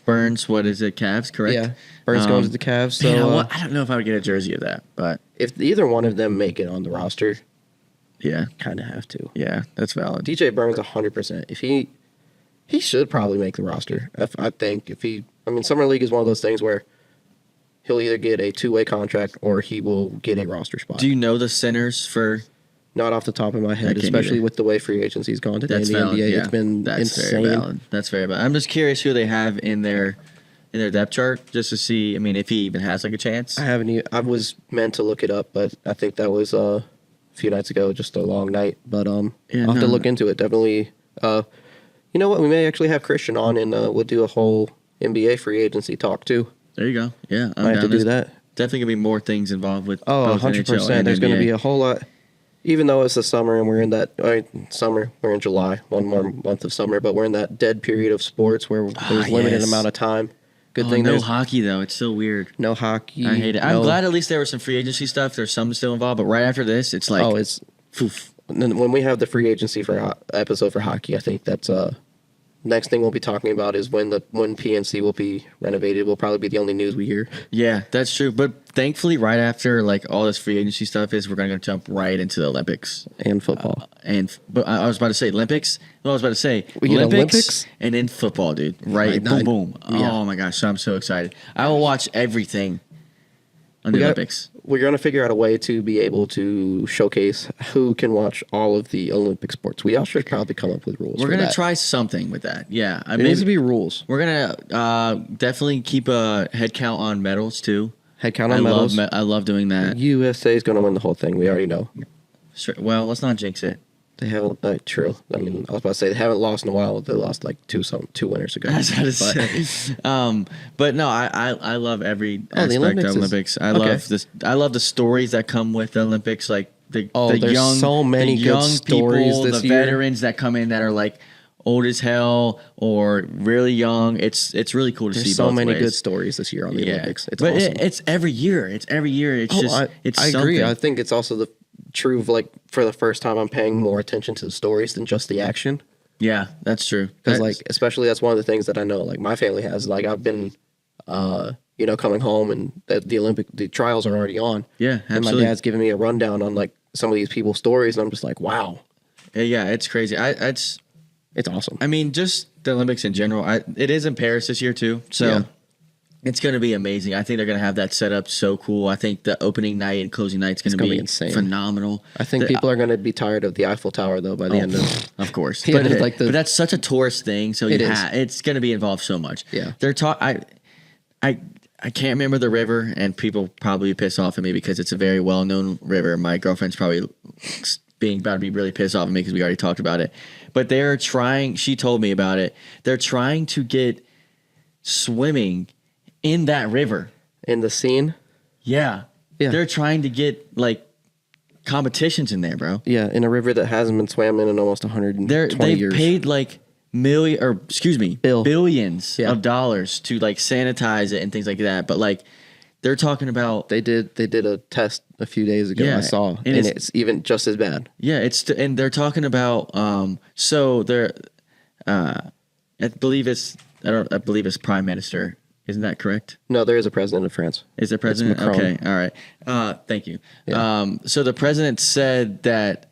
Burns. What is it? Cavs, correct? Yeah, Burns going to the Cavs. So I don't know if I would get a jersey of that, but if either one of them make it on the roster, yeah, kind of have to. Yeah, that's valid. DJ Burns 100%. If he should probably make the roster. I think summer league is one of those things where he'll either get a 2-way contract or he will get a roster spot. Do you know the centers for? Not off the top of my head, especially with the way free agency's gone today in the NBA. Yeah. It's been insane. Very valid. That's very valid. I'm just curious who they have in their depth chart just to see. I mean, if he even has like a chance. I was meant to look it up, but I think that was a few nights ago, just a long night. But I'll have to look into it. Definitely. You know what? We may actually have Christian on, and we'll do a whole NBA free agency talk too. There you go. Yeah, I have to do that. Definitely gonna be more things involved with. 100%. There's going to be a whole lot. Even though it's the summer and we're in that we're in July, one more month of summer, but we're in that dead period of sports where there's limited amount of time. Good thing no hockey though. It's so weird. No hockey. I hate it. I'm glad at least there was some free agency stuff. There's some still involved, but right after this, it's like it's poof. When we have the free agency for episode for hockey, I think that's next thing we'll be talking about is when PNC will be renovated. Will probably be the only news we hear. Yeah, that's true. But thankfully, right after like all this free agency stuff we're going to jump right into the Olympics and football. But I was about to say Olympics. Well, I was about to say we get Olympics and then football, dude. Right, boom. Yeah. Oh my gosh, I'm so excited. I will watch everything on the Olympics. We're going to figure out a way to be able to showcase who can watch all of the Olympic sports. We all should probably come up with rules. We're going to try something with that. Yeah. There needs to be rules. We're going to definitely keep a head count on medals, too. Head count on medals. I love doing that. USA is going to win the whole thing. We already know. Well, let's not jinx it. They haven't. True. I mean, I was about to say they haven't lost in a while. They lost like two winners ago. I was about to say. But no, I love every aspect of Olympics. I love this. I love the stories that come with the Olympics. Like the young, so many the good young stories people, this the year. veterans that come in that are like old as hell or really young. It's really cool to see. There's so many ways. good stories this year on the Olympics. It's but awesome. It's every year. It's every year. It's I agree. I think it's also the true of like for the first time I'm paying more attention to the stories than just the action. Yeah, that's true. Because like especially that's one of the things that I know like my family has. Like I've been coming home and the trials are already on. Yeah, absolutely. And my dad's giving me a rundown on like some of these people's stories and I'm just like, wow. Yeah, it's crazy. It's awesome. I mean, just the Olympics in general. It is in Paris this year too. So It's going to be amazing. I think they're going to have that set up so cool. I think the opening night and closing night is going to be insane. Phenomenal. I think people are going to be tired of the Eiffel Tower though by the end of course. Yeah, But that's such a tourist thing, so it's going to be involved so much. Yeah. I can't remember the river, and people probably piss off at me because it's a very well-known river. My girlfriend's probably being about to be really pissed off at me because we already talked about it. But they're trying. She told me about it. They're trying to get swimming in that river. In the scene? Yeah. They're trying to get like competitions in there, bro. Yeah, in a river that hasn't been swam in almost 120 years. They've paid like billions of dollars to like sanitize it and things like that. But like they're talking about they did a test a few days ago. I saw, and it's even just as bad. Yeah, and they're talking about so they're I believe it's Prime Minister. Isn't that correct? No, there is a president of France. Is there president? Okay, all right. Thank you. Yeah. So the president said that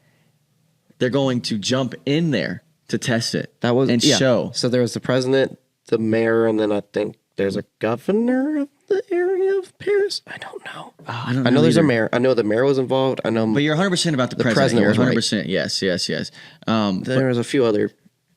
they're going to jump in there to test it. Show. So there was the president, the mayor, and then I think there's a governor of the area of Paris. I don't know. I don't know. I know there's either. a mayor. I know the mayor was involved. I know. But you're 100% about the president. You're 100%. Right. Yes. There was a few other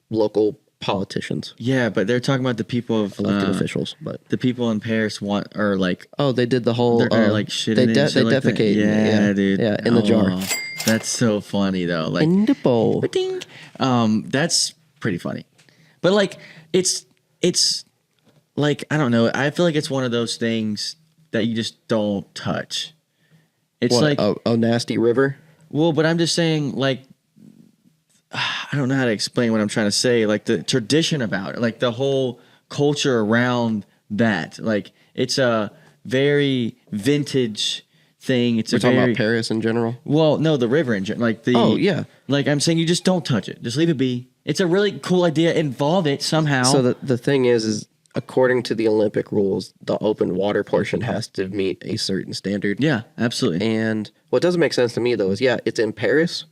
local politicians. Yeah, but they're talking about the people of elected officials, but the people in Paris they did the whole they're like shitting they defecate. Yeah, dude. Yeah, in the jar. That's so funny though. Like in the bowl. Ding. That's pretty funny. But like it's like I don't know. I feel like it's one of those things that you just don't touch. It's what, like a nasty river. Well, but I'm just saying like I don't know how to explain what I'm trying to say. Like the tradition about it, like the whole culture around that. Like it's a very vintage thing. We're talking about Paris in general. Well, no, the river in general. Like like I'm saying, you just don't touch it. Just leave it be. It's a really cool idea. Involve it somehow. So the thing is according to the Olympic rules, the open water portion has to meet a certain standard. Yeah, absolutely. And what doesn't make sense to me though is it's in Paris.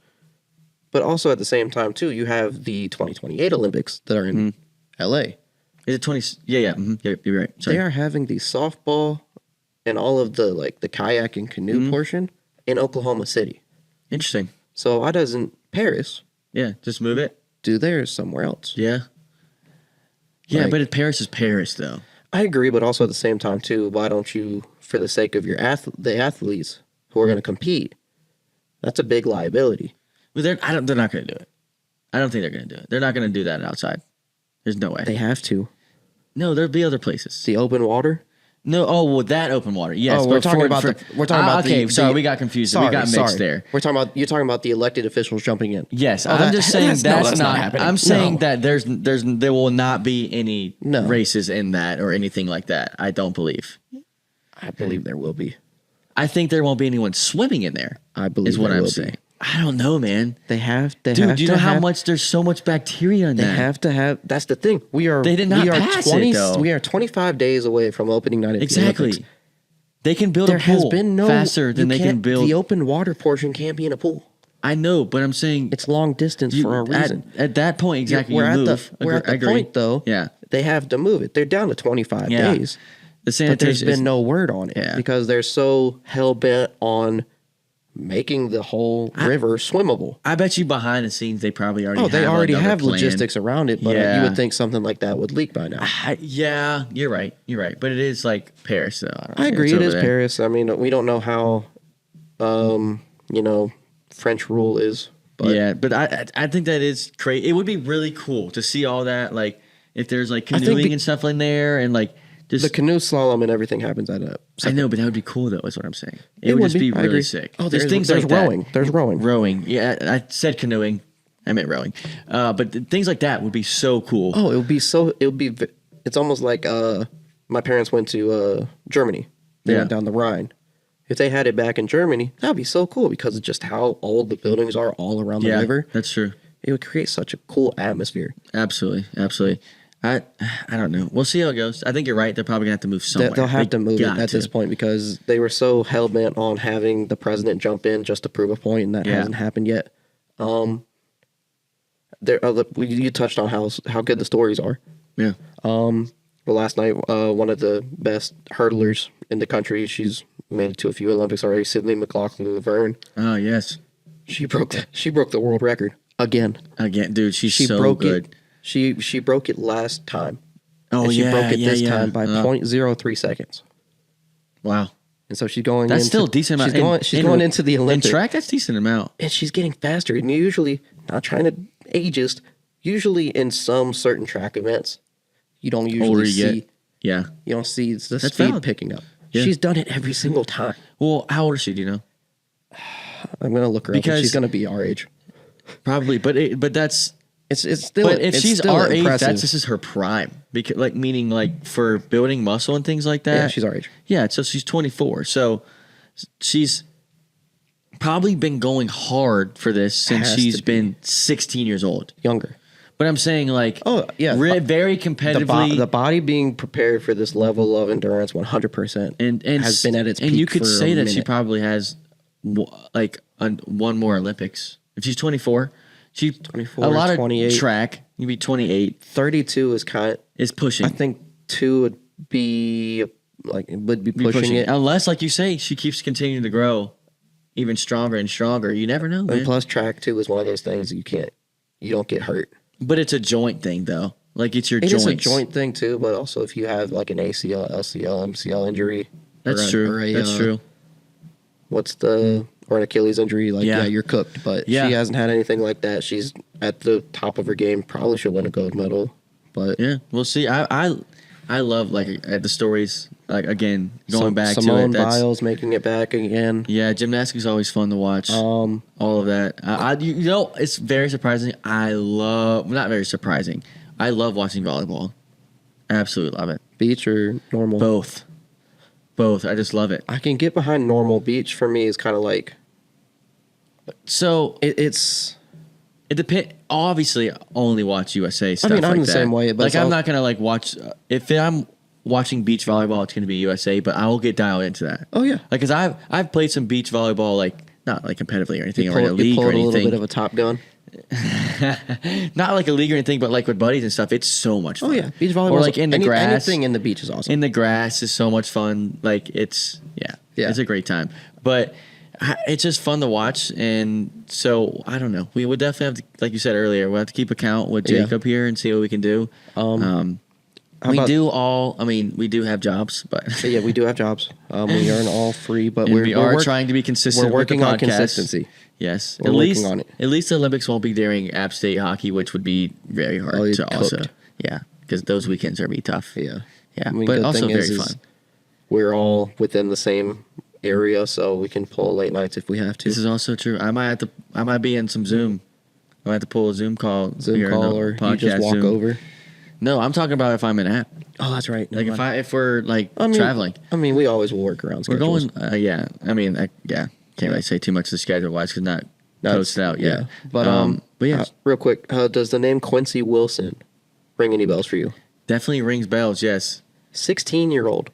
But also at the same time, too, you have the 2028 Olympics that are in L.A. Is it 20? Yeah. Mm-hmm. Yeah, you're right. Sorry. They are having the softball and all of the kayak and canoe portion in Oklahoma City. Interesting. So why doesn't Paris? Yeah, just move it. Do theirs somewhere else. Yeah. Yeah, but Paris is Paris, though. I agree, but also at the same time, too, why don't you, for the sake of the athletes who are going to compete, that's a big liability. Well, they're not going to do it. I don't think they're going to do it. They're not going to do that outside. There's no way. They have to. No, there'll be other places. The open water? No, that open water. Yes, we're talking about okay, sorry, we got confused. We got mixed there. You're talking about the elected officials jumping in. Yes, I'm just saying that's not happening. I'm saying that there will not be any races in that or anything like that. I don't believe. I believe there will be. I think there won't be anyone swimming in there. I believe is what I'm saying. I don't know, man. They have. Dude, do you know how much? There's so much bacteria in that. They have to have. That's the thing. They did not pass it, though. We are 25 days away from opening night. Exactly. They can build a pool faster than they can build. The open water portion can't be in a pool. I know, but I'm saying it's long distance for a reason. At that point, exactly. We're at the point though. Yeah. They have to move it. They're down to 25 days. But there's been no word on it because they're so hell bent on making the whole river swimmable. I bet you behind the scenes they probably already they already have logistics around it, but you would think something like that would leak by now. Yeah, you're right. But it is like Paris, though. I agree, it is Paris. I mean, we don't know how, French rule is. But but I think that is crazy. It would be really cool to see all that, like if there's like canoeing and stuff in there, and like. Just, the canoe slalom and everything happens at a. I know, but that would be cool though. Is what I'm saying. It would just be really sick. Oh, there's things like rowing. There's rowing. Rowing. Yeah, I said canoeing. I meant rowing. But things like that would be so cool. Oh, it would be so. It would be. It's almost like my parents went to Germany. They went down the Rhine. If they had it back in Germany, that would be so cool because of just how old the buildings are all around the river. That's true. It would create such a cool atmosphere. Absolutely. I don't know. We'll see how it goes. I think you're right. They're probably going to have to move somewhere. They'll have to move it at this point because they were so hell-bent on having the president jump in just to prove a point, and that hasn't happened yet. You touched on how good the stories are. Yeah. last night, one of the best hurdlers in the country. She's made it to a few Olympics already. Sydney McLaughlin-Laverne. Oh yes, She broke the world record again. dude. She's so broke good. It. She broke it last time. Oh and she yeah, broke it yeah, this yeah. time by 0.03 seconds. Wow, And so she's going. that's into, still a decent amount. She's going into the in Olympics. track. That's decent amount. And she's getting faster. And usually, not trying to ageist, usually in some certain track events, you don't Older usually you see. get. Yeah. You don't see the That's speed valid. picking up. Yeah. She's done it every single time. Well, how old is she? Do you know? I'm gonna look her up. Because- And she's gonna be our age. Probably, but that's. It's still. But if it's she's still our age, impressive. this is her prime. Because meaning for building muscle and things like that. Yeah, she's our age. Yeah, so she's 24. So she's probably been going hard for this since Has to she's be. been 16 years old. Younger. But I'm saying Oh, yeah. very competitively. The body being prepared for this level of endurance 100% and has been at its peak. and you could for say a that she minute. probably has one more Olympics. If she's 24, she 24, a lot 28. of track. You'd be 28 32 is is pushing. I think 2 would be pushing it. Unless, like you say, she keeps continuing to grow even stronger and stronger. You never know, And man. plus, track 2 is one of those things you don't get hurt. But it's a joint thing, though. Like it's your It joints. is a joint thing too, but also if you have like an ACL, LCL, MCL injury, That's true. That's true. or an Achilles injury, Yeah. you're cooked. But Yeah. she hasn't had anything like that. She's at the top of her game. Probably should win a gold medal, but Yeah, we'll see. I love the stories. Like again, going back Simone to it. Biles making it back again. Yeah, gymnastics is always fun to watch. All of that. It's very surprising. Not very surprising. I love watching volleyball. Absolutely love it. Beach or normal? Both. I just love it. I can get behind normal. Beach for me is kind of like So it's. it depends. Obviously, only watch USA stuff. I'm like the that. same way, but like it's I'm all- not gonna watch. If I'm watching beach volleyball, it's gonna be USA. But I will get dialed into that. Oh yeah. Like, cause I've played some beach volleyball, not like competitively or anything, You or in a league or a little anything. bit of a Top Gun. Not like a league or anything, but like with buddies and stuff. It's so much fun. Oh yeah, beach volleyball. Or like in the grass. Anything in the beach is awesome. In the grass is so much fun. Like it's it's a great time. But it's just fun to watch. And so I don't know. We would definitely have to, like you said earlier, we'll have to keep account with Yeah. Jacob here and see what we can do. How we about- we do have jobs, but Yeah, we do have jobs. We earn all free, but and we're we're trying to be consistent. We're working with the on podcast. consistency. Yes, We're working on it. At least the Olympics won't be during App State hockey, which would be very hard Oh, you're to also. cooked. Yeah, because those weekends are gonna be tough. Yeah, Yeah, I mean, but good also thing very is fun. We're all within the same area, so we can pull late nights if we have to. This is also true. I might be in some Zoom. I might have to pull a Zoom call. Zoom here in call, the or you podcast just walk Zoom. over. No, I'm talking about if I'm in app. Oh, that's right. Like if we're I mean, traveling, we always will work around. we're Schedules. going. Can't really say too much the schedule wise because not posted out yet. But yeah, real quick, does the name Quincy Wilson ring any bells for you? definitely rings bells. Yes. 16-year-old,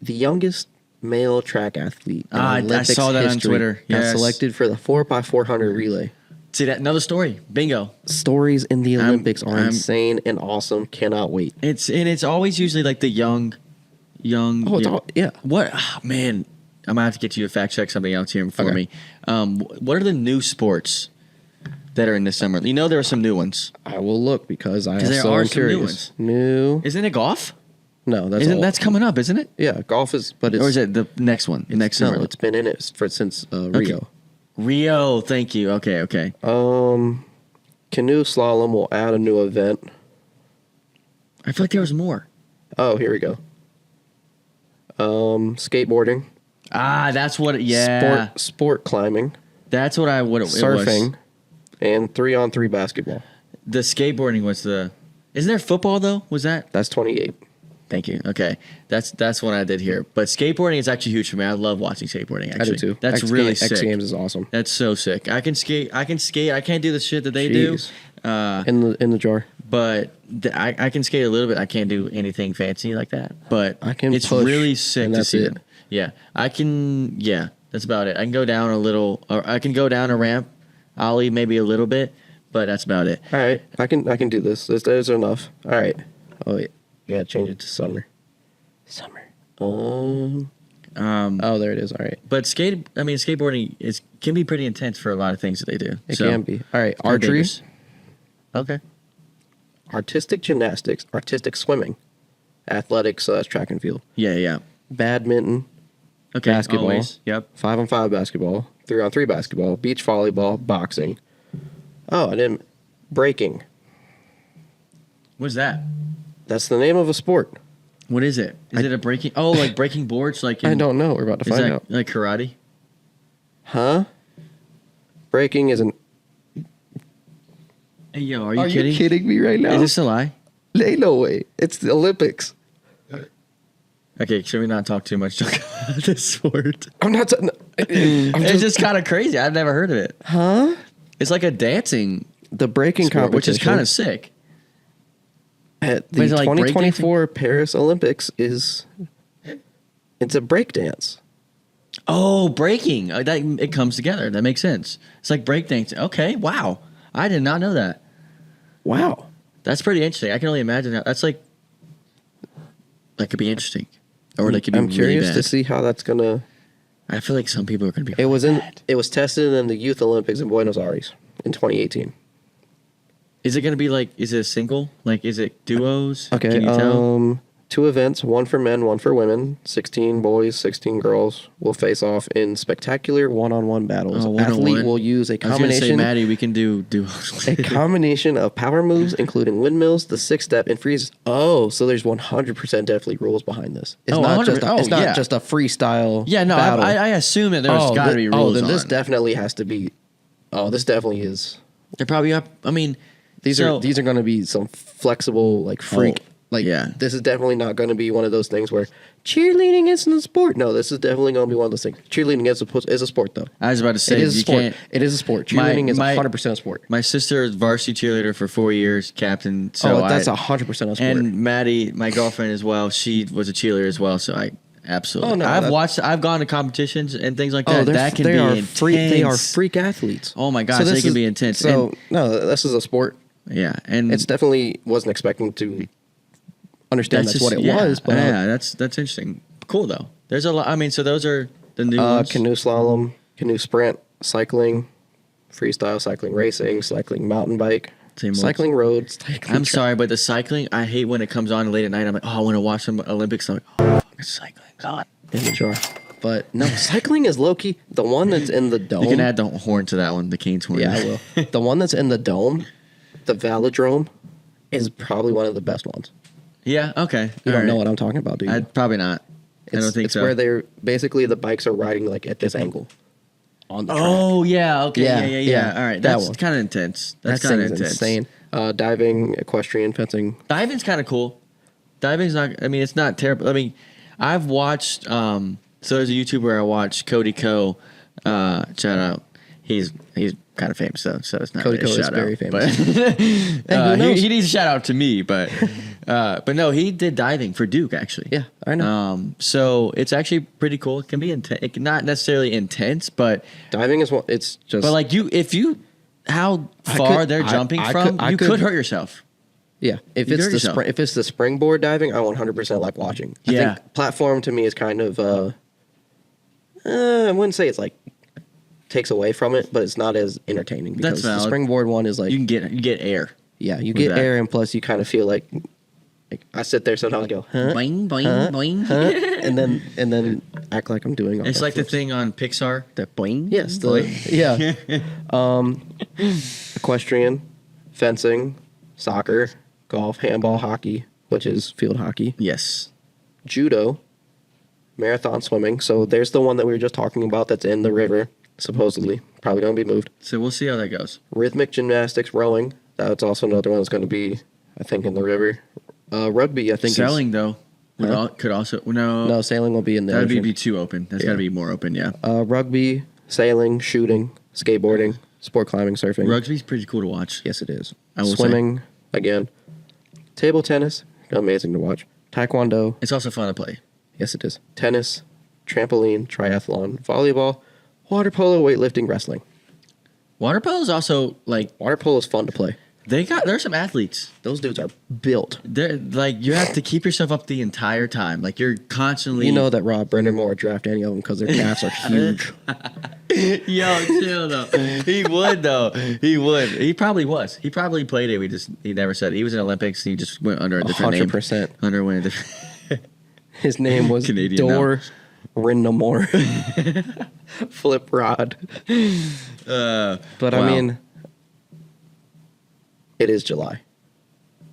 the youngest male track athlete. In I Olympics saw that on history, Twitter. got Yes. selected for the 4x400 relay. See that another story. Bingo. Stories in the Olympics are I'm- insane and awesome. Cannot wait. It's always usually like the young. Oh, it's all, yeah. What man? I'm gonna have to get you to fact check something else here for Okay. me. What are the new sports that are in this summer? You know there are some new ones. I will look because I 'Cause there also are am some new curious. ones. New? Isn't it golf? No, that's Coming up, isn't it? yeah. Golf is, but it's Or is it the next one? Next summer. no. It's been in it since Rio. Rio. Thank you. Okay. Canoe slalom will add a new event. I feel like there was more. Oh, here we go. Skateboarding, That's what. Yeah. sport climbing, That's what it was. surfing, and 3-on-3 basketball. The skateboarding was the. Isn't there football though? Was that? That's 28. Thank you. Okay, that's what I did here. But skateboarding is actually huge for me. I love watching skateboarding. Actually, I do too. That's really X sick. Games is awesome. That's so sick. I can skate. I can't do the shit that they do. Jeez. In the jar. But I can skate a little bit. I can't do anything fancy like that. But I can It's push, really sick and to that's see it. it. Yeah, I can. Yeah, that's about it. I can go down a little, or I can go down a ramp, ollie maybe a little bit, but that's about it. All right, I can do this. There's enough. All right, Oh, yeah, change it to summer. Summer. Oh, there it is. All right. But skateboarding can be pretty intense for a lot of things that they do. It can be. All right. Archery. dangerous. Okay. Artistic gymnastics. Artistic swimming. Athletics, track and field. Yeah. Badminton. Okay. Basketball. Always. Yep. 5-on-5 basketball. 3-on-3 basketball. Beach volleyball. Boxing. Oh, I didn't. Breaking. What's that? That's the name of a sport. What is it? Is it a breaking? Oh, like breaking boards? Like I don't know. We're about to is find that out. like karate? Huh? Breaking is an. Hey, yo, are you kidding? you kidding me right now? Is this a lie? Ain't no way. It's the Olympics. Okay, should we not talk too much about this sport? I'm not. It's just kind of crazy. I've never heard of it. Huh? It's like a dancing The breaking sport, competition, which is kind of sick. at But the is it like 2024 Paris Olympics it's a break dance. Oh, breaking. It comes together. That makes sense. It's like breakdancing. Okay, wow. I did not know that. Wow. That's pretty interesting. I can only imagine that. That's like that could be interesting, or that could be I'm really curious bad. to see how that's gonna. I feel like some people are going to be. It was really bad. It was tested in the Youth Olympics in Buenos Aires in 2018. Is it going to be like? Is it a single? Like, is it duos? Okay. Can you tell? 2 events, one for men, one for women. 16 boys, 16 girls will face off in spectacular one-on-one battles. Oh, Athlete one-on-one. will use a I was going to say, combination. Maddie, we can do duos. A combination of power moves, including windmills, the 6-step, and freezes. Oh, so there's 100% definitely rules behind this. It's Oh, not 100%. just. It's not yeah. just a freestyle. Yeah, no, battle. I assume that there's got to be rules. then this on. definitely has to be. Oh, this definitely is. They're probably up. I mean, These are going to be some flexible like freak. yeah. This is definitely not going to be one of those things where cheerleading isn't a sport. No, this is definitely going to be one of those things. Cheerleading is a sport, though. I was about to say It is a you sport. can't. It is a sport. Cheerleading is 100% a sport. My sister is varsity cheerleader for 4 years, captain. So that's 100% a sport. And Maddie, my girlfriend as well, she was a cheerleader as well. So I absolutely. Oh, no, I've gone to competitions and things like that. That can they be are intense. They are freak athletes. Oh my gosh, they can be intense. So no, this is a sport. Yeah, and It's definitely wasn't expecting to understand that's what it was. But yeah, that's interesting. Cool though. There's a lot. I mean, so those are the new ones. canoe slalom, canoe sprint, cycling, freestyle cycling, racing, cycling mountain bike, Same old. cycling roads. I'm sorry, but the cycling, I hate when it comes on late at night. I'm like, oh, I want to watch some Olympics. I'm like, oh, fucking cycling. God. Sure. But no, cycling is low key. The one that's in the dome. You can add the horn to that one, the Canes horn. Yeah, I will. The one that's in the dome, the velodrome, is probably one of the best ones. Yeah, okay. You don't know what I'm talking about, do you? Probably not. I don't think it's so. where they're basically the bikes are riding like at this angle on the track. Oh, yeah, okay. Yeah. Yeah, All right, that that's one. kind of intense. That That's kind of thing's intense. insane. Diving, equestrian, fencing. Diving's kind of cool. Diving's not, I mean, it's not terrible. I mean, I've watched, so there's a YouTuber I watch, Cody Ko, shout out. He's kind of famous though, so it's not Cody really a Ko is shout very out. famous. But who knows? he needs a shout out to me, but no, he did diving for Duke actually. Yeah, I know. So it's actually pretty cool. It can be not necessarily intense, but Diving is one. It's just like how far they're jumping from, you could hurt yourself. yeah. If You it's hurt the yourself. if it's the springboard diving, I 100% like watching. I Yeah. think platform to me is kind of I wouldn't say it's like takes away from it, but it's not as entertaining because the valid. springboard one is like You get air. yeah, you with get that. air and plus you kind of feel like I sit there sometimes and go huh? Boing, boing, boing. Huh? and then act like I'm doing all It's that like the flips. thing on Pixar, the boing. Yes, equestrian, fencing, soccer, golf, handball, hockey, which is field hockey, Yes. judo, marathon swimming. So there's the one that we were just talking about that's in the river, supposedly. Probably going to be moved. So we'll see how that goes. Rhythmic gymnastics, rowing. That's also another one that's going to be, I think, in the river. Rugby, I think. Sailing though could also No, sailing will be in the That'd ocean. be too open. That's got to be more open. Yeah. Rugby, sailing, shooting, skateboarding, sport climbing, surfing. Rugby's pretty cool to watch. Yes, it is. I will say. Swimming, again. Table tennis, amazing to watch. Taekwondo, It's also fun to play. yes, it is. Tennis, trampoline, triathlon, volleyball, water polo, weightlifting, wrestling. Water polo is also like Water polo is fun to play. There's some athletes. Those dudes are built. They're like, you have to keep yourself up the entire time. Like, you're constantly. You know that Rob Brennan won't draft any of them because their calves are huge. Yo, chill though. He would though. He would. He probably was. He probably played it. He never said it. He was in Olympics. He just went under a different 100%. name. Underwent a different. His name was Canadian Dor Rindamore. Flip Rod. But wow. I mean, it is July.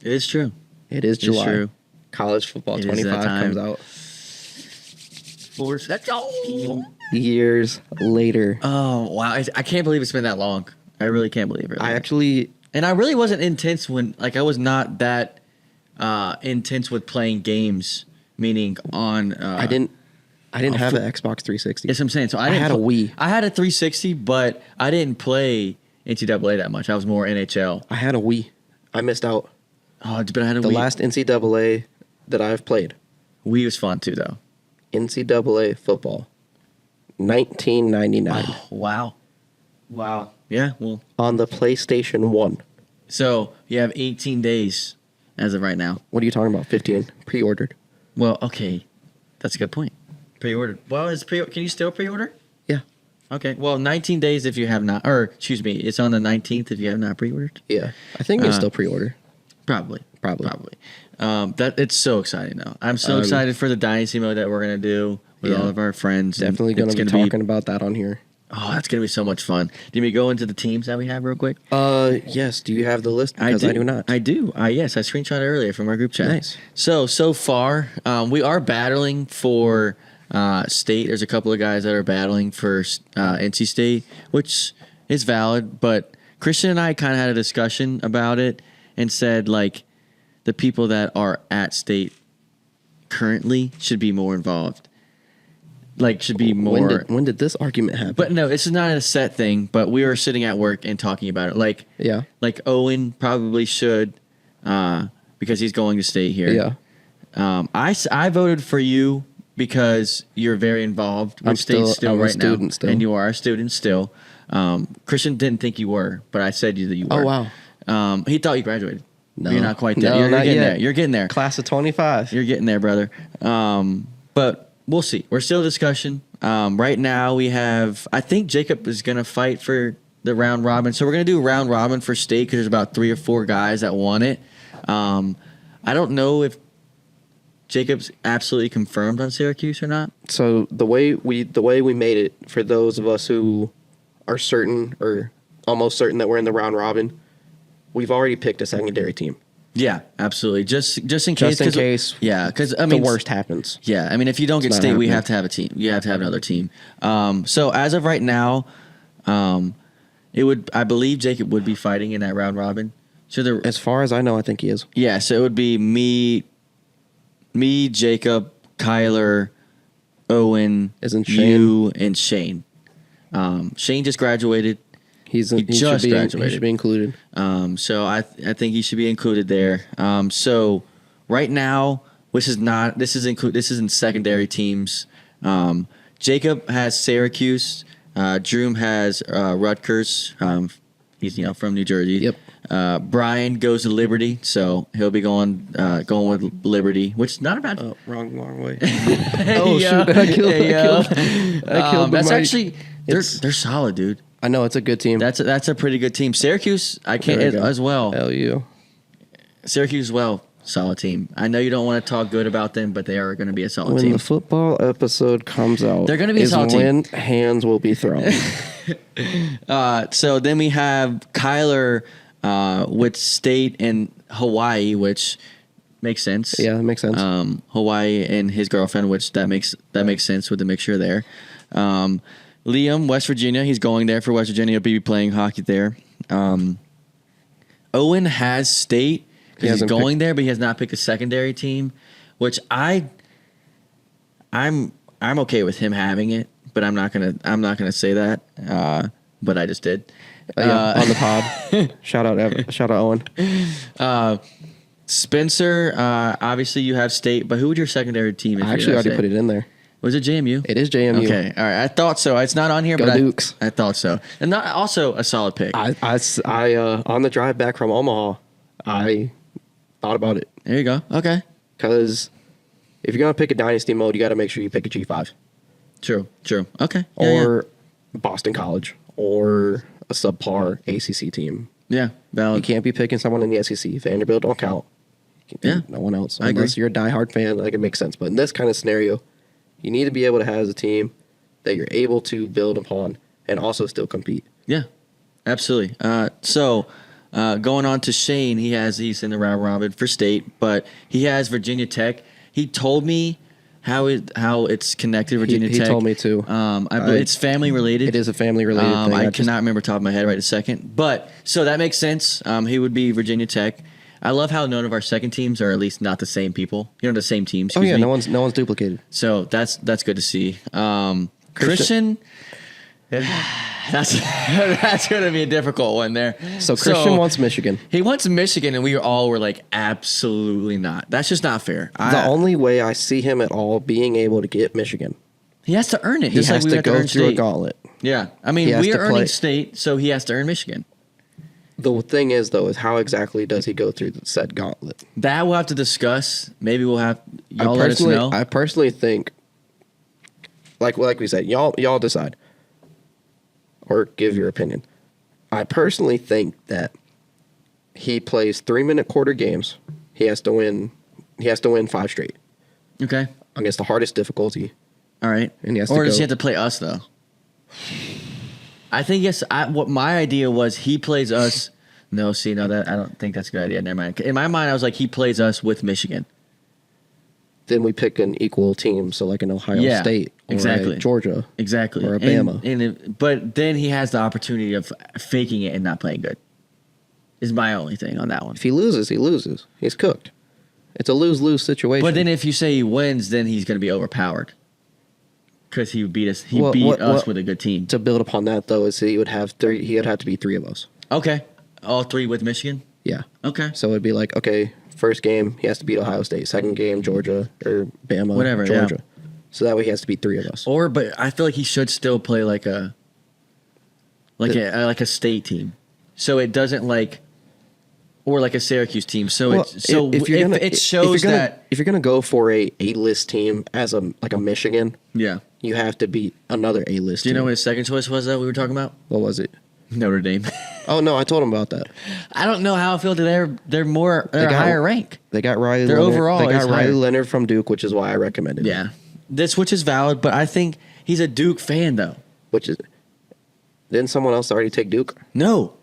It is true. It is July. true. College football It is that 25 time. comes out. Let's go. Years later. Oh wow! I can't believe it's been that long. I really can't believe it. And I really wasn't intense when, like, I was not that intense with playing games. Meaning on. I didn't have an Xbox 360. Yes, I'm saying. So I had a Wii. I had a 360, but I didn't play NCAA that much. I was more NHL. I had a Wii. I missed out. Oh, but I had a The Wii. last NCAA that I've played. Wii was fun too, though. NCAA football. 1999. Oh, wow. Yeah. Well. On the PlayStation 1. So you have 18 days as of right now. What are you talking about? 15. Pre-ordered. Well, okay, that's a good point. Pre-ordered. Well, can you still pre-order? Yeah. Okay. Well, 19 days if you have not, or excuse me, it's on the 19th if you have not pre-ordered. Yeah. I think it's still pre-order. Probably. Probably. That it's so exciting though. I'm so excited for the dynasty mode that we're gonna do with all of our friends. Definitely going to be talking about that on here. Oh, that's gonna be so much fun. Do we go into the teams that we have real quick? Yes. Do you have the list? Because I do not. I do. Yes, I screenshot earlier from our group chat. Nice. So far, we are battling for state. There's a couple of guys that are battling for NC State, which is valid. But Christian and I kind of had a discussion about it and said, like, the people that are at state currently should be more involved. Like, should be more. When did this argument happen? But no, this is not a set thing. But we were sitting at work and talking about it. Like, yeah. Like Owen probably should, because he's going to state here. Yeah. I voted for you because you're very involved with state still right now, and you are a student still. Christian didn't think you were, but I said that you were. Oh wow. He thought you graduated. No, you're not quite there. No, You're not getting yet. there. You're getting there. Class of 25. You're getting there, brother. But we'll see. We're still discussion. Right now we have. I think Jacob is gonna fight for the round robin. So we're gonna do round robin for state because there's about 3 or 4 guys that want it. I don't know if Jacob's absolutely confirmed on Syracuse or not. So the way we made it for those of us who are certain or almost certain that we're in the round robin, we've already picked a secondary team. Yeah, absolutely. Just in case. Just in case. Yeah, because I mean, the worst happens. Yeah, I mean, if you don't get not state, we happening. have to have a team. You have to have another team. So as of right now, I believe Jacob would be fighting in that round robin. So As far as I know, I think he is. yeah, so it would be me, Jacob, Kyler, Owen, Isn't you, and Shane. Shane just graduated. He just should be graduated. He should be included. So I think he should be included there. So right now, this isn't secondary teams. Jacob has Syracuse. Droom has Rutgers. He's from New Jersey. Yep. Brian goes to Liberty, so he'll be going with Liberty, which is not a bad. Oh, wrong way. Oh shoot! I killed the That's mic. actually they're solid, dude. I know it's a good team. That's a pretty good team. Syracuse, I can't There we go. as well. LU. Syracuse as well, solid team. I know you don't want to talk good about them, but they are going to be a solid When team. the football episode comes out, They're gonna be a is solid team. when hands will be thrown. So then we have Kyler with State and Hawaii, which makes sense. Yeah, that makes sense. Hawaii and his girlfriend, which that makes sense with the mixture there. Liam, West Virginia, he's going there for West Virginia. He'll be playing hockey there. Owen has State because he's going there, but he has not picked a secondary team, which I'm okay with him having it, but I'm not gonna say that. But I just did. On the pod. Shout out Owen. Spencer, obviously you have State, but who would your secondary team? I actually already put it in there. Was it JMU? It is JMU. Okay, all right. I thought so. It's not on here, Go but Dukes. I thought so. And not also a solid pick. I on the drive back from Omaha, I thought about it. There you go. Okay. Because if you're going to pick a dynasty mode, you got to make sure you pick a G5. True. Okay. Or Boston College. Or a subpar ACC team. Yeah. Valid. You can't be picking someone in the SEC. Vanderbilt don't count. Yeah. No one else. I agree. Unless you're a diehard fan, like it makes sense. But in this kind of scenario, you need to be able to have a team that you're able to build upon and also still compete. Yeah. Absolutely. So going on to Shane, he's in the round robin for state, but he has Virginia Tech. He told me how it's connected. Virginia Tech. He told me too. It's family related. It is a family related thing. I cannot remember top of my head right a second, but so that makes sense. He would be Virginia Tech. I love how none of our second teams are at least not the same people. The same team. Oh yeah, me. no one's duplicated. So that's good to see. Christian. That's going to be a difficult one there. So Christian wants Michigan. He wants Michigan, and we all were like, absolutely not. That's just not fair. The only way I see him at all being able to get Michigan, he has to earn it. he Just has like we to have go earn through a state. gauntlet. Yeah, I mean, He has we to are earning play- state, so he has to earn Michigan. The thing is, though, is how exactly does he go through the said gauntlet? That we'll have to discuss. Maybe we'll have y'all let us know. I personally think, like we said, y'all decide or give your opinion. I personally think that he plays 3-minute quarter games. He has to win 5 straight Okay, against the hardest difficulty. all right. And he has or to does go- he have to play us though? I think yes. What my idea was, he plays us. No, that I don't think that's a good idea. Never mind. In my mind, I was like, he plays us with Michigan. Then we pick an equal team, so like an Ohio Yeah, State, or exactly. a Georgia, Exactly. or a Bama. But then he has the opportunity of faking it and not playing good. Is my only thing on that one. If he loses, he loses. He's cooked. It's a lose-lose situation. But then if you say he wins, then he's going to be overpowered. Because he beat us. He Well, beat what- us what- with a good team. to build upon that, though, is he would have to be 3 of us. Okay. All 3 with Michigan? Yeah. Okay. So it'd be like, okay, first game he has to beat Ohio State. Second game Georgia or Bama, Whatever, Georgia. yeah. So that way he has to beat 3 of us. But I feel like he should still play like a state team. So it doesn't or like a Syracuse team. So Well, it shows that if you're gonna go for a A-list team as a Michigan, yeah. you have to beat another A-list. Do you team. know what his second choice was that we were talking about? What was it? Notre Dame. Oh no, I told him about that. I don't know how I feel that they're a got- higher rank. They got Riley. Their Leonard. overall They got is Riley higher. Leonard from Duke, which is why I recommended. Yeah. It. Which is valid, but I think he's a Duke fan though. Which is. Didn't someone else already take Duke? No.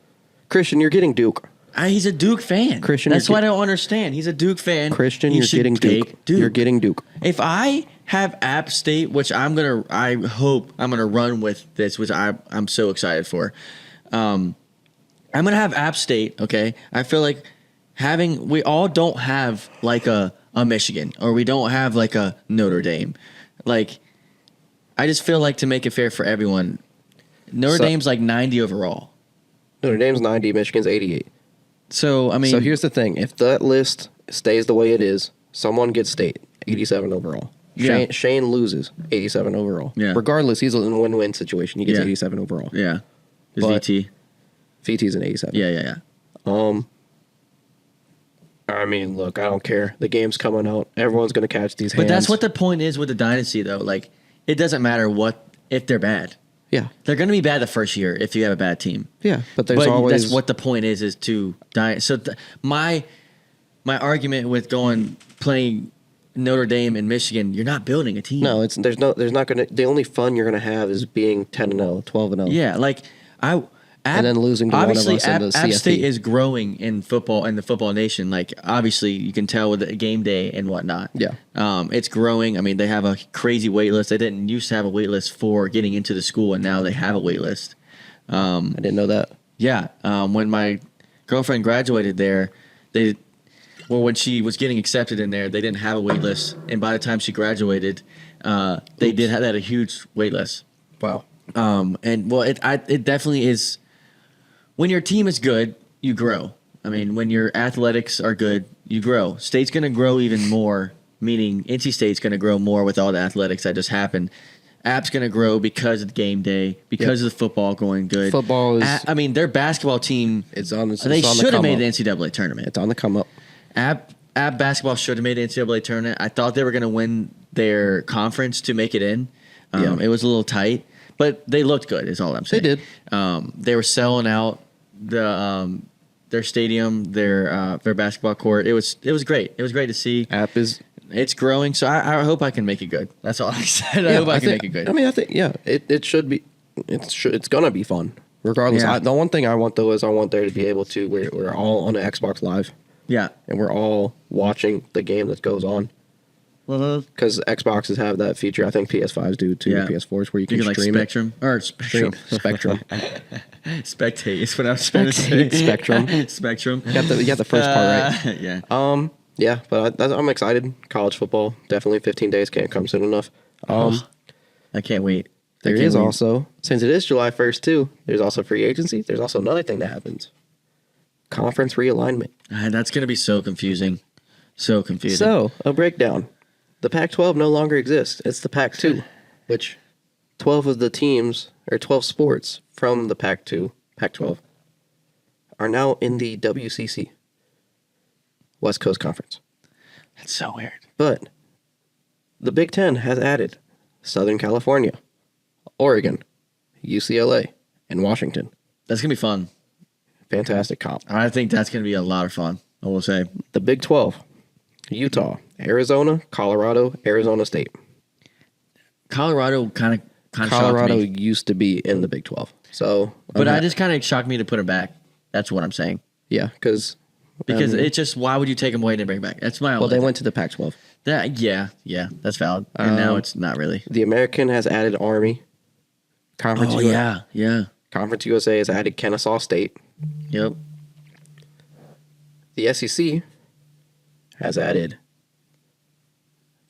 Christian, you're getting Duke. He's a Duke fan. Christian, That's you're what I don't understand. He's a Duke fan. Christian, He you're should getting Duke. take Duke. You're getting Duke. If I have App State, which I hope I'm gonna run with this, which I'm so excited for. I'm gonna have App State. Okay, I feel like we all don't have like a Michigan, or we don't have like a Notre Dame. Like, I just feel like to make it fair for everyone, Notre Dame's like 90 overall. Notre Dame's 90, Michigan's 88. So I mean, So here's the thing: if that list stays the way it is, someone gets state 87 overall. Yeah. Shane loses 87 overall. Yeah. Regardless, he's in a win-win situation. He gets Yeah. 87 overall. yeah, his But- VT. VT's an 87. Yeah. I mean, look, I don't care. The game's coming out. Everyone's gonna catch these hands. But that's what the point is with the dynasty, though. Like, it doesn't matter if they're bad. Yeah. They're going to be bad the first year if you have a bad team. Yeah. But there's always. that's what the point is to die. So my argument with playing Notre Dame and Michigan, you're not building a team. No, there's not gonna. The only fun you're gonna have is being 10-0, 12-0. Yeah, like And then losing to one of obviously us in the App State CFP. is growing in football and the football nation. Like, obviously you can tell with the game day and whatnot. Yeah. It's growing. I mean, they have a crazy wait list. They didn't used to have a wait list for getting into the school, and now they have a wait list. I didn't know that. Yeah. When my girlfriend graduated there, when she was getting accepted in there, they didn't have a wait list, and by the time she graduated, they did have a huge wait list. Wow. And well, it definitely is. When your team is good, you grow. I mean, when your athletics are good, you grow. State's going to grow even more meaning NC State's going to grow more with all the athletics that just happened. App's going to grow because of the game day, because of the football going good. Football is. I mean, their basketball team. It's on. They should have made the NCAA tournament. It's on the come up. App basketball should have made the NCAA tournament. I thought they were going to win their conference to make it in. It was a little tight, but they looked good. Is all I'm saying. They did. They were selling out their stadium, their basketball court. It was great. It was great to see. It's growing, so I hope I can make it good. That's all I said. I hope I can make it good. I mean, I think it should be. It's gonna be fun, regardless. Yeah. The one thing I want though is I want there to be able to we're all on the Xbox Live. Yeah, and we're all watching the game that goes on. Because Xboxes have that feature. I think PS5s do too. Yeah. PS4s where you can stream like Spectrum Spectrum. Spectate is what I was trying to say. Spectrum. You got the first part right. Yeah. Yeah, but I'm excited. College football, definitely 15 days can't come soon enough. I can't wait. There is also, since it is July 1st too, there's also free agency. There's also another thing that happens. Conference realignment. That's going to be so confusing. So confusing. So, a breakdown. The Pac-12 no longer exists. It's the Pac-2, which 12 of the teams, or 12 sports from the Pac-12, are now in the WCC. West Coast Conference. That's so weird. But the Big Ten has added Southern California, Oregon, UCLA, and Washington. That's going to be fun. Fantastic comp. I think that's going to be a lot of fun, I will say. The Big 12, Utah, Arizona, Colorado, Arizona State. Colorado kind of Colorado shocked me. used to be in the Big 12. So, But I just kind of shocked me to put them back. That's what I'm saying. Yeah, because it's just, why would you take them away and bring them back? That's my only well, they thing. went to the Pac-12. Yeah, that's valid. And now it's not really. The American has added Army. Conference yeah. Conference USA has added Kennesaw State. Yep. The SEC has added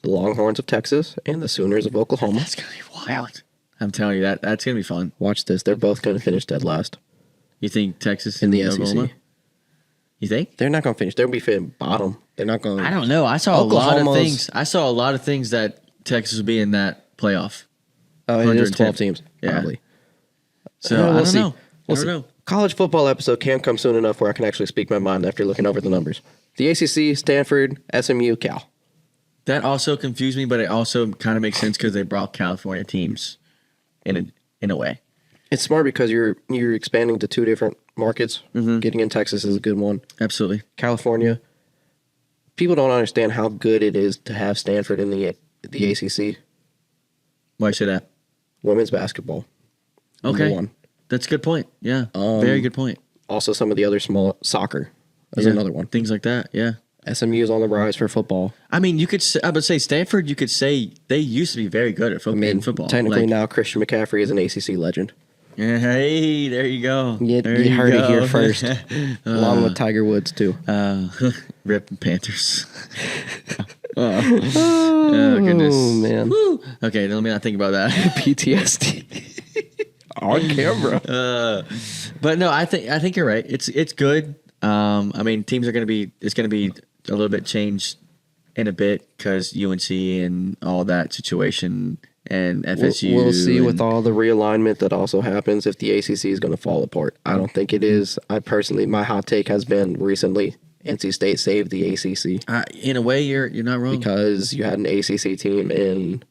the Longhorns of Texas and the Sooners of Oklahoma. That's going to be wild. I'm telling you, that's going to be fun. Watch this. They're both going to finish dead last. You think Texas in the Oklahoma? SEC? You think? They're not going to finish. They'll be finishing bottom. They're not going. I don't know. I saw a lot of things. I saw a lot of things that Texas would be in that playoff. Oh, it is 12 teams. Yeah. Probably. So we'll I don't see. know. I don't know. College football episode can't come soon enough where I can actually speak my mind after looking over the numbers. The ACC, Stanford, SMU, Cal. That also confused me, but it also kind of makes sense because they brought California teams in a way. It's smart because you're expanding to two different markets. Mm-hmm. Getting in Texas is a good one. Absolutely. California. People don't understand how good it is to have Stanford in the ACC. Why say that? Women's basketball. Okay. Number one. That's a good point. Yeah. Very good point. Also, some of the other small soccer is another one. Things like that. Yeah. SMU is on the rise for football. I mean, I would say Stanford, you could say they used to be very good at football. Technically now Christian McCaffrey is an ACC legend. Hey, there you go. You heard it here first. Along with Tiger Woods, too. Rip Panthers. Oh, goodness. Oh, man. Woo. Okay, let me not think about that. PTSD. On camera. But no, I think you're right. It's good. I mean, teams are it's going to be a little bit changed in a bit because UNC and all that situation and FSU. We'll see with all the realignment that also happens if the ACC is going to fall apart. I don't think it is. My hot take has been recently NC State saved the ACC. In a way, you're not wrong. Because you had an ACC team in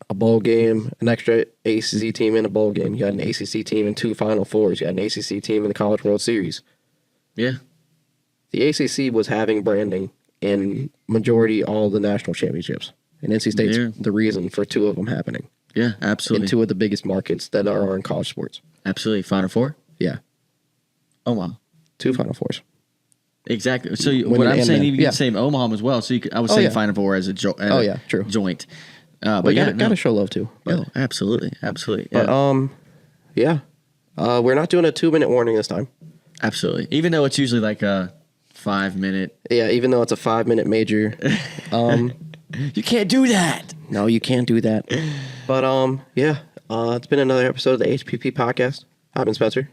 a bowl game, an extra ACC team in a bowl game. You had an ACC team in 2 Final Fours. You had an ACC team in the College World Series. Yeah. The ACC was having branding in majority all the national championships. And NC State's the reason for 2 of them happening. Yeah, absolutely. In 2 of the biggest markets that are in college sports. Absolutely. Final Four? Yeah. Omaha. 2 Final Fours. Exactly. So what I'm saying, you could say Omaha as well. So I was saying Final Four as a joint. Joint. But gotta show love too. Oh, absolutely. Absolutely. But we're not doing a 2-minute warning this time. Absolutely. Even though it's usually like a 5-minute. Yeah, even though it's a 5-minute major. You can't do that. No, you can't do that. But it's been another episode of the HPP Podcast. I've been Spencer.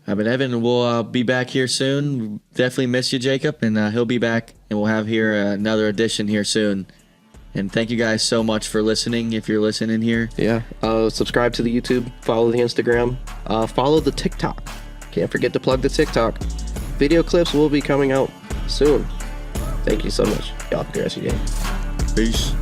I've been Evan. We'll be back here soon. Definitely miss you, Jacob, and he'll be back and we'll have here another edition here soon. And thank you guys so much for listening. If you're listening here, Yeah. Subscribe to the YouTube. Follow the Instagram. Follow the TikTok. Can't forget to plug the TikTok. Video clips will be coming out soon. Thank you so much. Y'all have a good rest of your day. peace.